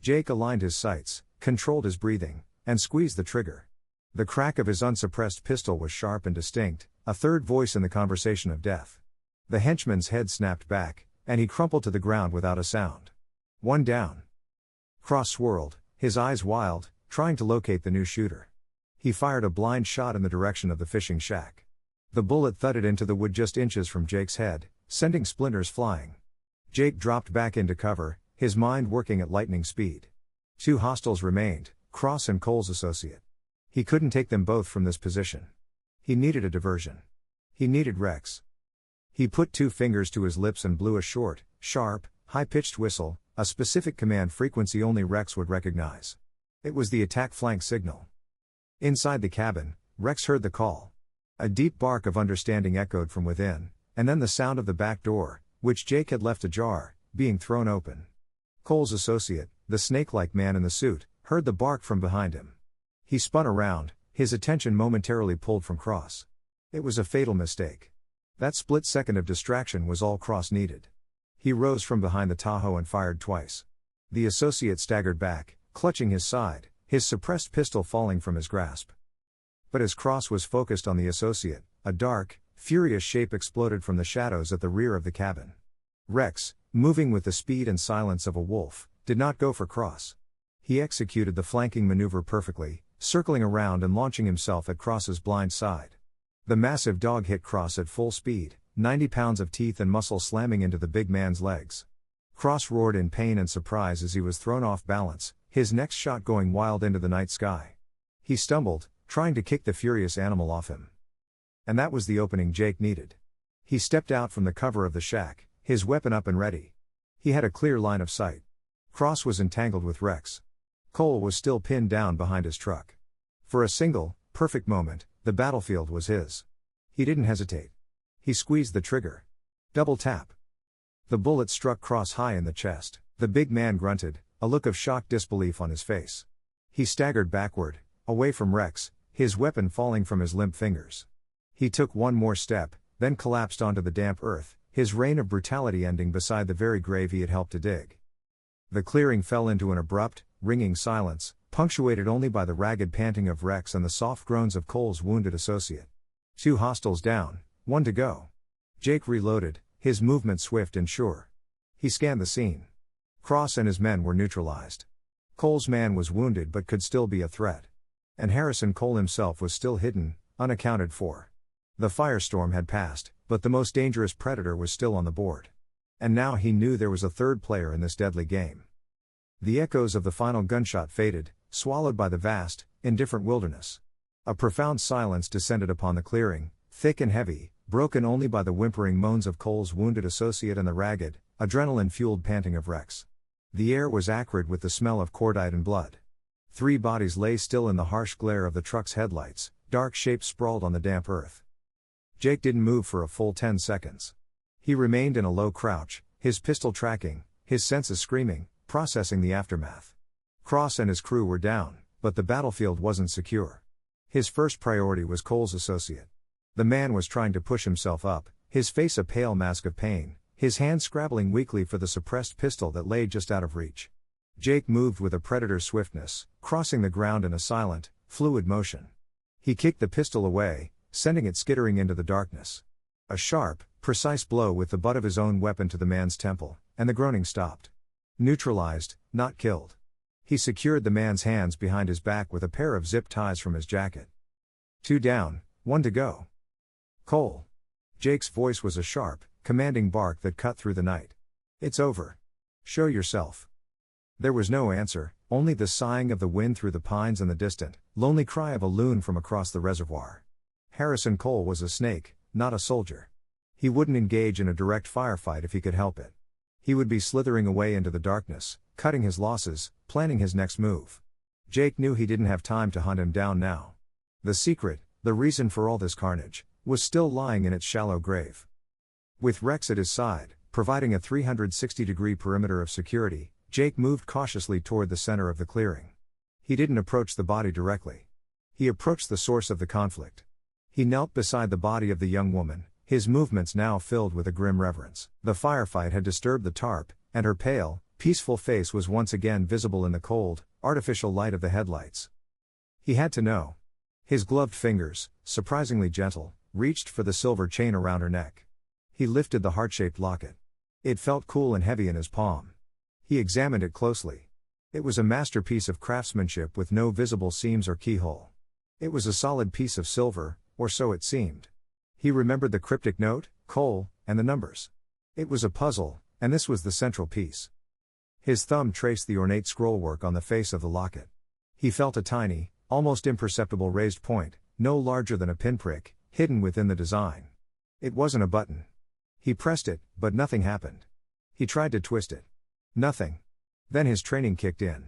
Jake aligned his sights, controlled his breathing, and squeezed the trigger. The crack of his unsuppressed pistol was sharp and distinct, a third voice in the conversation of death. The henchman's head snapped back, and he crumpled to the ground without a sound. One down. Cross swirled, his eyes wild, trying to locate the new shooter. He fired a blind shot in the direction of the fishing shack. The bullet thudded into the wood just inches from Jake's head, sending splinters flying. Jake dropped back into cover, his mind working at lightning speed. 2 hostiles remained, Cross and Cole's associate. He couldn't take them both from this position. He needed a diversion. He needed Rex. He put 2 fingers to his lips and blew a short, sharp, high-pitched whistle, a specific command frequency only Rex would recognize. It was the attack flank signal. Inside the cabin, Rex heard the call. A deep bark of understanding echoed from within, and then the sound of the back door, which Jake had left ajar, being thrown open. Cole's associate, the snake-like man in the suit, heard the bark from behind him. He spun around, his attention momentarily pulled from Cross. It was a fatal mistake. That split second of distraction was all Cross needed. He rose from behind the Tahoe and fired twice. The associate staggered back, clutching his side, his suppressed pistol falling from his grasp. But as Cross was focused on the associate, a dark, furious shape exploded from the shadows at the rear of the cabin. Rex, moving with the speed and silence of a wolf, did not go for Cross. He executed the flanking maneuver perfectly, circling around and launching himself at Cross's blind side. The massive dog hit Cross at full speed, 90 pounds of teeth and muscle slamming into the big man's legs. Cross roared in pain and surprise as he was thrown off balance, his next shot going wild into the night sky. He stumbled, trying to kick the furious animal off him. And that was the opening Jake needed. He stepped out from the cover of the shack, his weapon up and ready. He had a clear line of sight. Cross was entangled with Rex. Cole was still pinned down behind his truck. For a single, perfect moment, the battlefield was his. He didn't hesitate. He squeezed the trigger. Double tap. The bullet struck Cross high in the chest. The big man grunted, a look of shocked disbelief on his face. He staggered backward, away from Rex, his weapon falling from his limp fingers. He took one more step, then collapsed onto the damp earth, his reign of brutality ending beside the very grave he had helped to dig. The clearing fell into an abrupt, ringing silence, punctuated only by the ragged panting of Rex and the soft groans of Cole's wounded associate. 2 hostiles down, 1 to go. Jake reloaded, his movement swift and sure. He scanned the scene. Cross and his men were neutralized. Cole's man was wounded but could still be a threat. And Harrison Cole himself was still hidden, unaccounted for. The firestorm had passed, but the most dangerous predator was still on the board. And now he knew there was a third player in this deadly game. The echoes of the final gunshot faded, swallowed by the vast, indifferent wilderness. A profound silence descended upon the clearing, thick and heavy, broken only by the whimpering moans of Cole's wounded associate and the ragged, adrenaline-fueled panting of Rex. The air was acrid with the smell of cordite and blood. 3 bodies lay still in the harsh glare of the truck's headlights, dark shapes sprawled on the damp earth. Jake didn't move for a full 10 seconds. He remained in a low crouch, his pistol tracking, his senses screaming, processing the aftermath. Cross and his crew were down, but the battlefield wasn't secure. His first priority was Cole's associate. The man was trying to push himself up, his face a pale mask of pain, his hand scrabbling weakly for the suppressed pistol that lay just out of reach. Jake moved with a predator's swiftness, crossing the ground in a silent, fluid motion. He kicked the pistol away, sending it skittering into the darkness. A sharp, precise blow with the butt of his own weapon to the man's temple, and the groaning stopped. Neutralized, not killed. He secured the man's hands behind his back with a pair of zip ties from his jacket. 2 down, 1 to go. Cole. Jake's voice was a sharp, commanding bark that cut through the night. It's over. Show yourself. There was no answer, only the sighing of the wind through the pines and the distant, lonely cry of a loon from across the reservoir. Harrison Cole was a snake, not a soldier. He wouldn't engage in a direct firefight if he could help it. He would be slithering away into the darkness, cutting his losses, planning his next move. Jake knew he didn't have time to hunt him down now. The secret, the reason for all this carnage, was still lying in its shallow grave. With Rex at his side, providing a 360-degree perimeter of security, Jake moved cautiously toward the center of the clearing. He didn't approach the body directly. He approached the source of the conflict. He knelt beside the body of the young woman, his movements now filled with a grim reverence. The firefight had disturbed the tarp, and her pale, peaceful face was once again visible in the cold, artificial light of the headlights. He had to know. His gloved fingers, surprisingly gentle, reached for the silver chain around her neck. He lifted the heart-shaped locket. It felt cool and heavy in his palm. He examined it closely. It was a masterpiece of craftsmanship with no visible seams or keyhole. It was a solid piece of silver, or so it seemed. He remembered the cryptic note, Cole, and the numbers. It was a puzzle, and this was the central piece. His thumb traced the ornate scrollwork on the face of the locket. He felt a tiny, almost imperceptible raised point, no larger than a pinprick, hidden within the design. It wasn't a button. He pressed it, but nothing happened. He tried to twist it. Nothing. Then his training kicked in.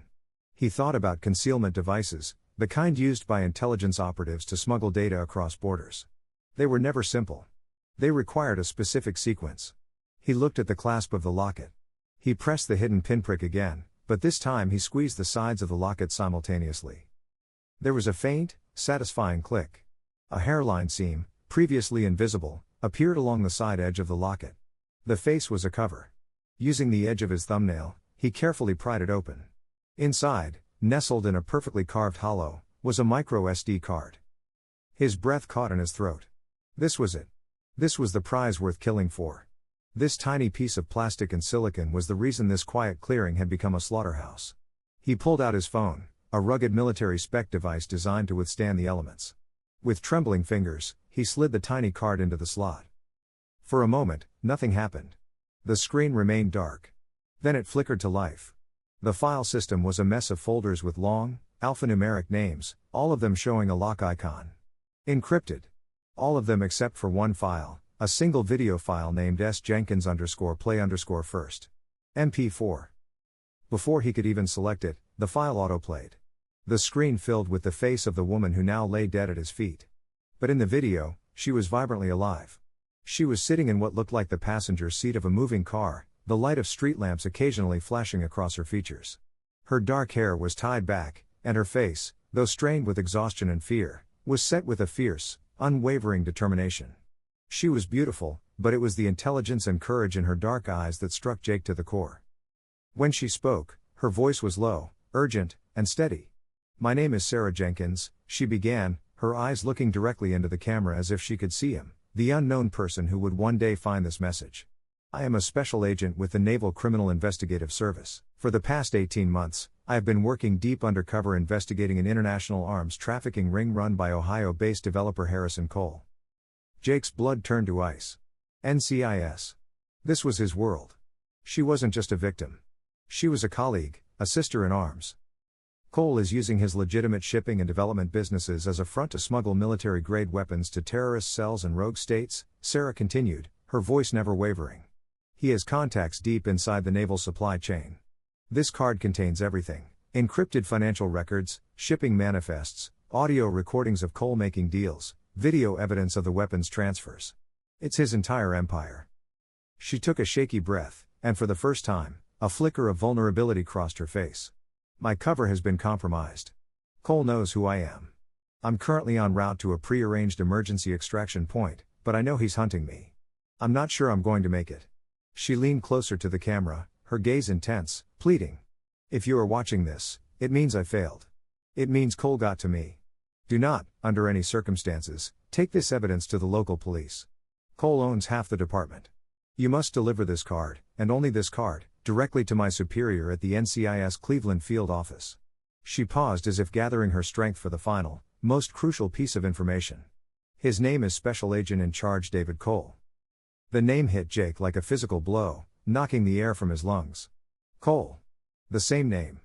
He thought about concealment devices, the kind used by intelligence operatives to smuggle data across borders. They were never simple. They required a specific sequence. He looked at the clasp of the locket. He pressed the hidden pinprick again, but this time he squeezed the sides of the locket simultaneously. There was a faint, satisfying click. A hairline seam, previously invisible, appeared along the side edge of the locket. The face was a cover. Using the edge of his thumbnail, he carefully pried it open. Inside, nestled in a perfectly carved hollow, was a micro SD card. His breath caught in his throat. This was it. This was the prize worth killing for. This tiny piece of plastic and silicon was the reason this quiet clearing had become a slaughterhouse. He pulled out his phone, a rugged military spec device designed to withstand the elements. With trembling fingers, he slid the tiny card into the slot. For a moment, nothing happened. The screen remained dark. Then it flickered to life. The file system was a mess of folders with long, alphanumeric names, all of them showing a lock icon. Encrypted. All of them except for one file, a single video file named s_jenkins_play_first. MP4. Before he could even select it, the file autoplayed. The screen filled with the face of the woman who now lay dead at his feet. But in the video, she was vibrantly alive. She was sitting in what looked like the passenger seat of a moving car, the light of street lamps occasionally flashing across her features. Her dark hair was tied back, and her face, though strained with exhaustion and fear, was set with a fierce, unwavering determination. She was beautiful, but it was the intelligence and courage in her dark eyes that struck Jake to the core. When she spoke, her voice was low, urgent, and steady. "My name is Sarah Jenkins," she began, her eyes looking directly into the camera as if she could see him, the unknown person who would one day find this message. "I am a special agent with the Naval Criminal Investigative Service. For the past 18 months, I have been working deep undercover investigating an international arms trafficking ring run by Ohio-based developer Harrison Cole." Jake's blood turned to ice. NCIS. This was his world. She wasn't just a victim. She was a colleague, a sister in arms. Cole is using his legitimate shipping and development businesses as a front to smuggle military-grade weapons to terrorist cells and rogue states, Sarah continued, her voice never wavering. He has contacts deep inside the naval supply chain. This card contains everything: encrypted financial records, shipping manifests, audio recordings of Cole making deals, video evidence of the weapons transfers. It's his entire empire. She took a shaky breath, and for the first time, a flicker of vulnerability crossed her face. "My cover has been compromised. Cole knows who I am. I'm currently en route to a prearranged emergency extraction point, but I know he's hunting me. I'm not sure I'm going to make it." She leaned closer to the camera, her gaze intense, pleading. "If you are watching this, it means I failed. It means Cole got to me. Do not, under any circumstances, take this evidence to the local police. Cole owns half the department. You must deliver this card, and only this card, directly to my superior at the NCIS Cleveland Field Office." She paused as if gathering her strength for the final, most crucial piece of information. "His name is Special Agent in Charge David Cole." The name hit Jake like a physical blow, knocking the air from his lungs. Cole. The same name.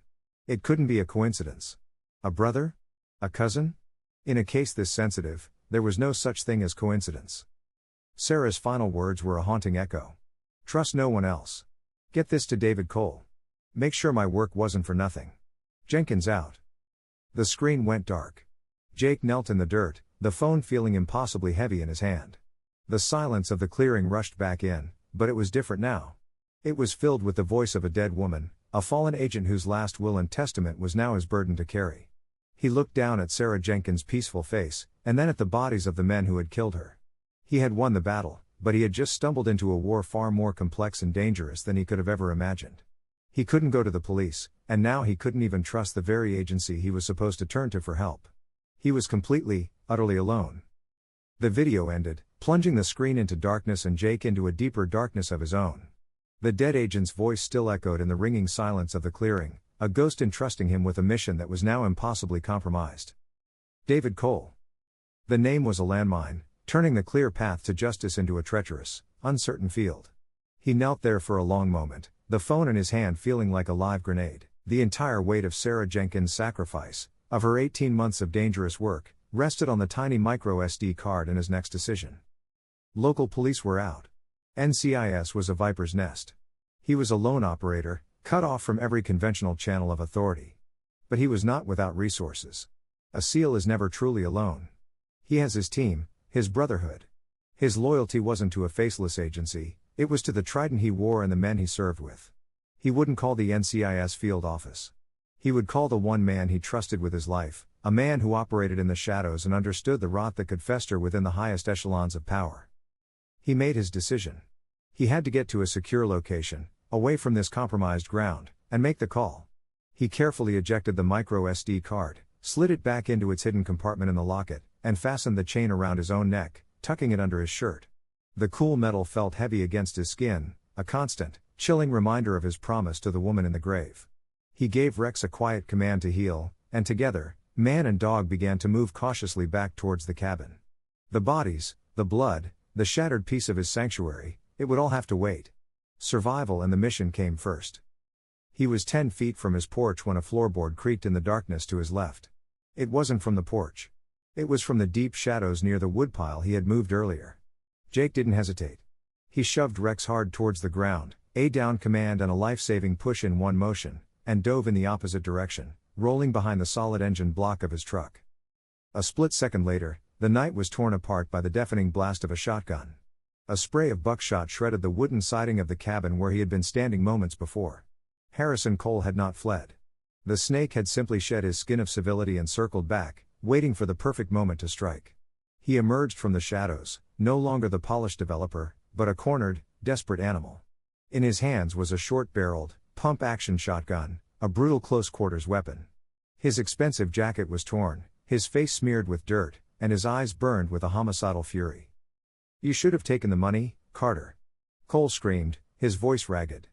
It couldn't be a coincidence. A brother? A cousin? In a case this sensitive, there was no such thing as coincidence. Sarah's final words were a haunting echo. "Trust no one else. Get this to David Cole. Make sure my work wasn't for nothing. Jenkins out." The screen went dark. Jake knelt in the dirt, the phone feeling impossibly heavy in his hand. The silence of the clearing rushed back in, but it was different now. It was filled with the voice of a dead woman, a fallen agent whose last will and testament was now his burden to carry. He looked down at Sarah Jenkins' peaceful face, and then at the bodies of the men who had killed her. He had won the battle, but he had just stumbled into a war far more complex and dangerous than he could have ever imagined. He couldn't go to the police, and now he couldn't even trust the very agency he was supposed to turn to for help. He was completely, utterly alone. The video ended, plunging the screen into darkness and Jake into a deeper darkness of his own. The dead agent's voice still echoed in the ringing silence of the clearing, a ghost entrusting him with a mission that was now impossibly compromised. David Cole. The name was a landmine, turning the clear path to justice into a treacherous, uncertain field. He knelt there for a long moment, the phone in his hand feeling like a live grenade. The entire weight of Sarah Jenkins' sacrifice, of her 18 months of dangerous work, rested on the tiny micro SD card in his next decision. Local police were out. NCIS was a viper's nest. He was a lone operator, cut off from every conventional channel of authority. But he was not without resources. A SEAL is never truly alone. He has his team, his brotherhood. His loyalty wasn't to a faceless agency, it was to the trident he wore and the men he served with. He wouldn't call the NCIS field office. He would call the one man he trusted with his life, a man who operated in the shadows and understood the rot that could fester within the highest echelons of power. He made his decision. He had to get to a secure location, away from this compromised ground, and make the call. He carefully ejected the micro SD card, slid it back into its hidden compartment in the locket, and fastened the chain around his own neck, tucking it under his shirt. The cool metal felt heavy against his skin, a constant, chilling reminder of his promise to the woman in the grave. He gave Rex a quiet command to heal, and together, man and dog began to move cautiously back towards the cabin. The bodies, the blood, the shattered piece of his sanctuary, it would all have to wait. Survival and the mission came first. He was 10 feet from his porch when a floorboard creaked in the darkness to his left. It wasn't from the porch. It was from the deep shadows near the woodpile he had moved earlier. Jake didn't hesitate. He shoved Rex hard towards the ground, a down command and a life-saving push in one motion, and dove in the opposite direction, rolling behind the solid engine block of his truck. A split second later, the night was torn apart by the deafening blast of a shotgun. A spray of buckshot shredded the wooden siding of the cabin where he had been standing moments before. Harrison Cole had not fled. The snake had simply shed his skin of civility and circled back, waiting for the perfect moment to strike. He emerged from the shadows, no longer the polished developer, but a cornered, desperate animal. In his hands was a short-barreled, pump-action shotgun, a brutal close-quarters weapon. His expensive jacket was torn, his face smeared with dirt, and his eyes burned with a homicidal fury. "You should have taken the money, Carter." Cole screamed, his voice ragged.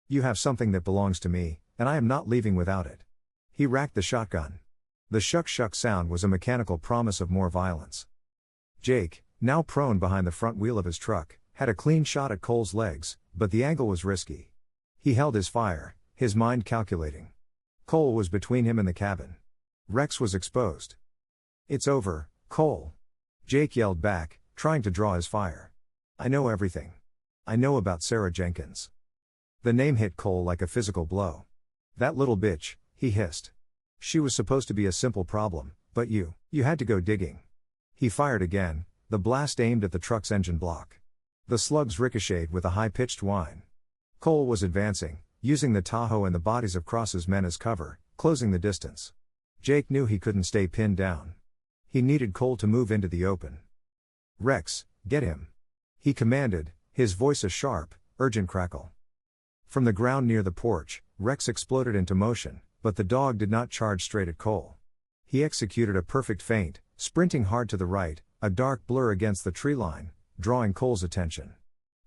"You have something that belongs to me, and I am not leaving without it." He racked the shotgun. The shuck-shuck sound was a mechanical promise of more violence. Jake, now prone behind the front wheel of his truck, had a clean shot at Cole's legs, but the angle was risky. He held his fire, his mind calculating. Cole was between him and the cabin. Rex was exposed. "It's over, Cole." Jake yelled back, trying to draw his fire. "I know everything. I know about Sarah Jenkins." The name hit Cole like a physical blow. "That little bitch," he hissed. "She was supposed to be a simple problem, but you had to go digging." He fired again, the blast aimed at the truck's engine block. The slugs ricocheted with a high-pitched whine. Cole was advancing, using the Tahoe and the bodies of Cross's men as cover, closing the distance. Jake knew he couldn't stay pinned down. He needed Cole to move into the open. "Rex, get him," he commanded, his voice a sharp, urgent crackle. From the ground near the porch, Rex exploded into motion, but the dog did not charge straight at Cole. He executed a perfect feint, sprinting hard to the right, a dark blur against the tree line, drawing Cole's attention.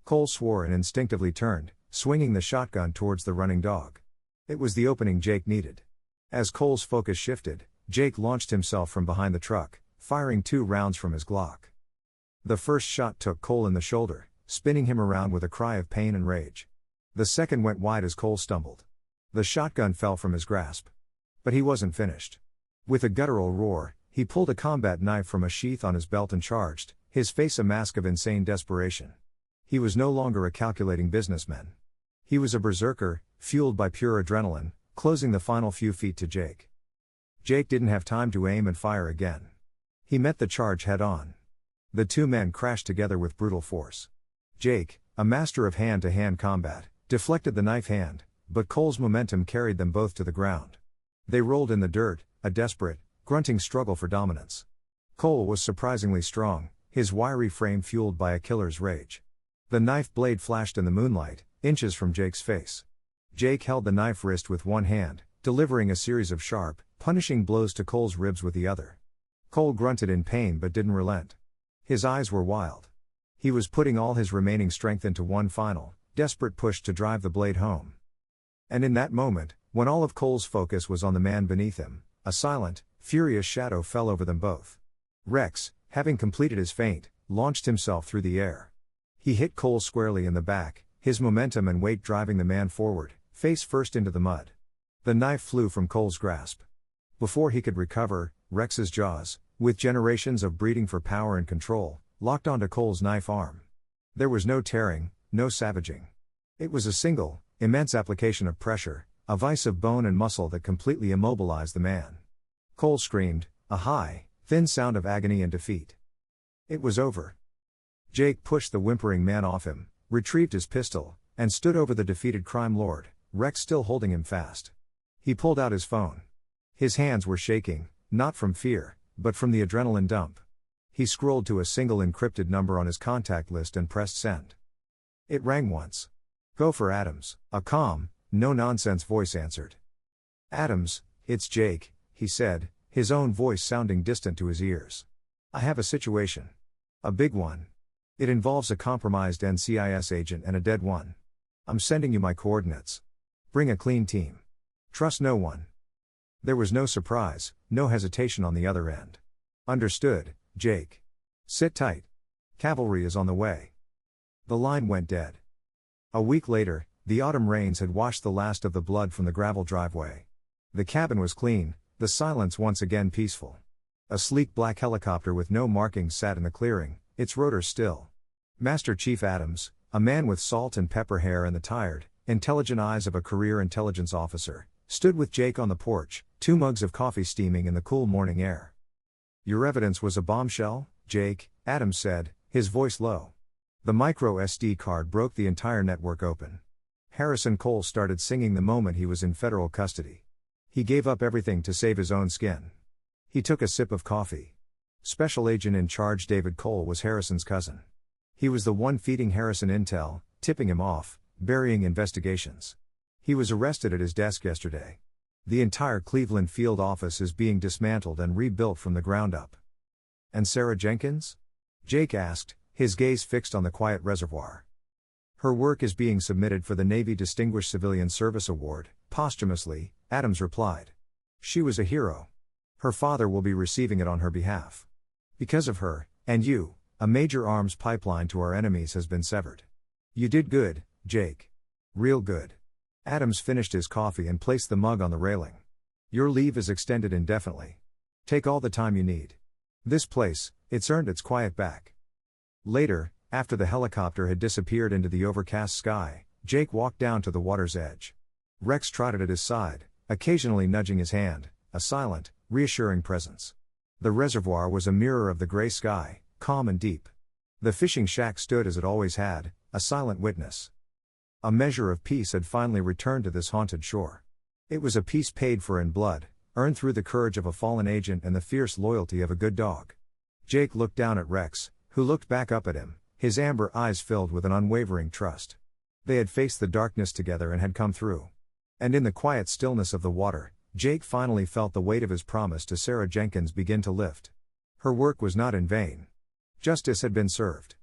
Cole swore and instinctively turned, swinging the shotgun towards the running dog. It was the opening Jake needed. As Cole's focus shifted, Jake launched himself from behind the truck, firing 2 rounds from his Glock. The first shot took Cole in the shoulder, spinning him around with a cry of pain and rage. The second went wide as Cole stumbled. The shotgun fell from his grasp. But he wasn't finished. With a guttural roar, he pulled a combat knife from a sheath on his belt and charged, his face a mask of insane desperation. He was no longer a calculating businessman. He was a berserker, fueled by pure adrenaline, closing the final few feet to Jake. Jake didn't have time to aim and fire again. He met the charge head-on. The 2 men crashed together with brutal force. Jake, a master of hand-to-hand combat, deflected the knife hand, but Cole's momentum carried them both to the ground. They rolled in the dirt, a desperate, grunting struggle for dominance. Cole was surprisingly strong, his wiry frame fueled by a killer's rage. The knife blade flashed in the moonlight, inches from Jake's face. Jake held the knife wrist with one hand, delivering a series of sharp, punishing blows to Cole's ribs with the other. Cole grunted in pain but didn't relent. His eyes were wild. He was putting all his remaining strength into one final, desperate push to drive the blade home. And in that moment, when all of Cole's focus was on the man beneath him, a silent, furious shadow fell over them both. Rex, having completed his feint, launched himself through the air. He hit Cole squarely in the back, his momentum and weight driving the man forward, face first into the mud. The knife flew from Cole's grasp. Before he could recover, Rex's jaws, with generations of breeding for power and control, locked onto Cole's knife arm. There was no tearing, no savaging. It was a single, immense application of pressure, a vice of bone and muscle that completely immobilized the man. Cole screamed, a high, thin sound of agony and defeat. It was over. Jake pushed the whimpering man off him, retrieved his pistol, and stood over the defeated crime lord, Rex still holding him fast. He pulled out his phone. His hands were shaking, not from fear, but from the adrenaline dump. He scrolled to a single encrypted number on his contact list and pressed send. It rang once. Gopher Adams, a calm, no-nonsense voice answered. Adams, it's Jake, he said, his own voice sounding distant to his ears. I have a situation. A big one. It involves a compromised NCIS agent and a dead one. I'm sending you my coordinates. Bring a clean team. Trust no one. There was no surprise, no hesitation on the other end. Understood, Jake. Sit tight. Cavalry is on the way. The line went dead. A week later, the autumn rains had washed the last of the blood from the gravel driveway. The cabin was clean, the silence once again peaceful. A sleek black helicopter with no markings sat in the clearing, its rotor still. Master Chief Adams, a man with salt and pepper hair and the tired, intelligent eyes of a career intelligence officer, stood with Jake on the porch, 2 mugs of coffee steaming in the cool morning air. Your evidence was a bombshell, Jake, Adams said, his voice low. The micro SD card broke the entire network open. Harrison Cole started singing the moment he was in federal custody. He gave up everything to save his own skin. He took a sip of coffee. Special Agent in Charge David Cole was Harrison's cousin. He was the one feeding Harrison intel, tipping him off, burying investigations. He was arrested at his desk yesterday. The entire Cleveland field office is being dismantled and rebuilt from the ground up. And Sarah Jenkins? Jake asked, his gaze fixed on the quiet reservoir. Her work is being submitted for the Navy Distinguished Civilian Service Award, posthumously, Adams replied. She was a hero. Her father will be receiving it on her behalf. Because of her, and you, a major arms pipeline to our enemies has been severed. You did good, Jake. Real good. Adams finished his coffee and placed the mug on the railing. Your leave is extended indefinitely. Take all the time you need. This place, it's earned its quiet back. Later, after the helicopter had disappeared into the overcast sky, Jake walked down to the water's edge. Rex trotted at his side, occasionally nudging his hand, a silent, reassuring presence. The reservoir was a mirror of the gray sky, calm and deep. The fishing shack stood as it always had, a silent witness. A measure of peace had finally returned to this haunted shore. It was a peace paid for in blood, earned through the courage of a fallen agent and the fierce loyalty of a good dog. Jake looked down at Rex, who looked back up at him, his amber eyes filled with an unwavering trust. They had faced the darkness together and had come through. And in the quiet stillness of the water, Jake finally felt the weight of his promise to Sarah Jenkins begin to lift. Her work was not in vain. Justice had been served.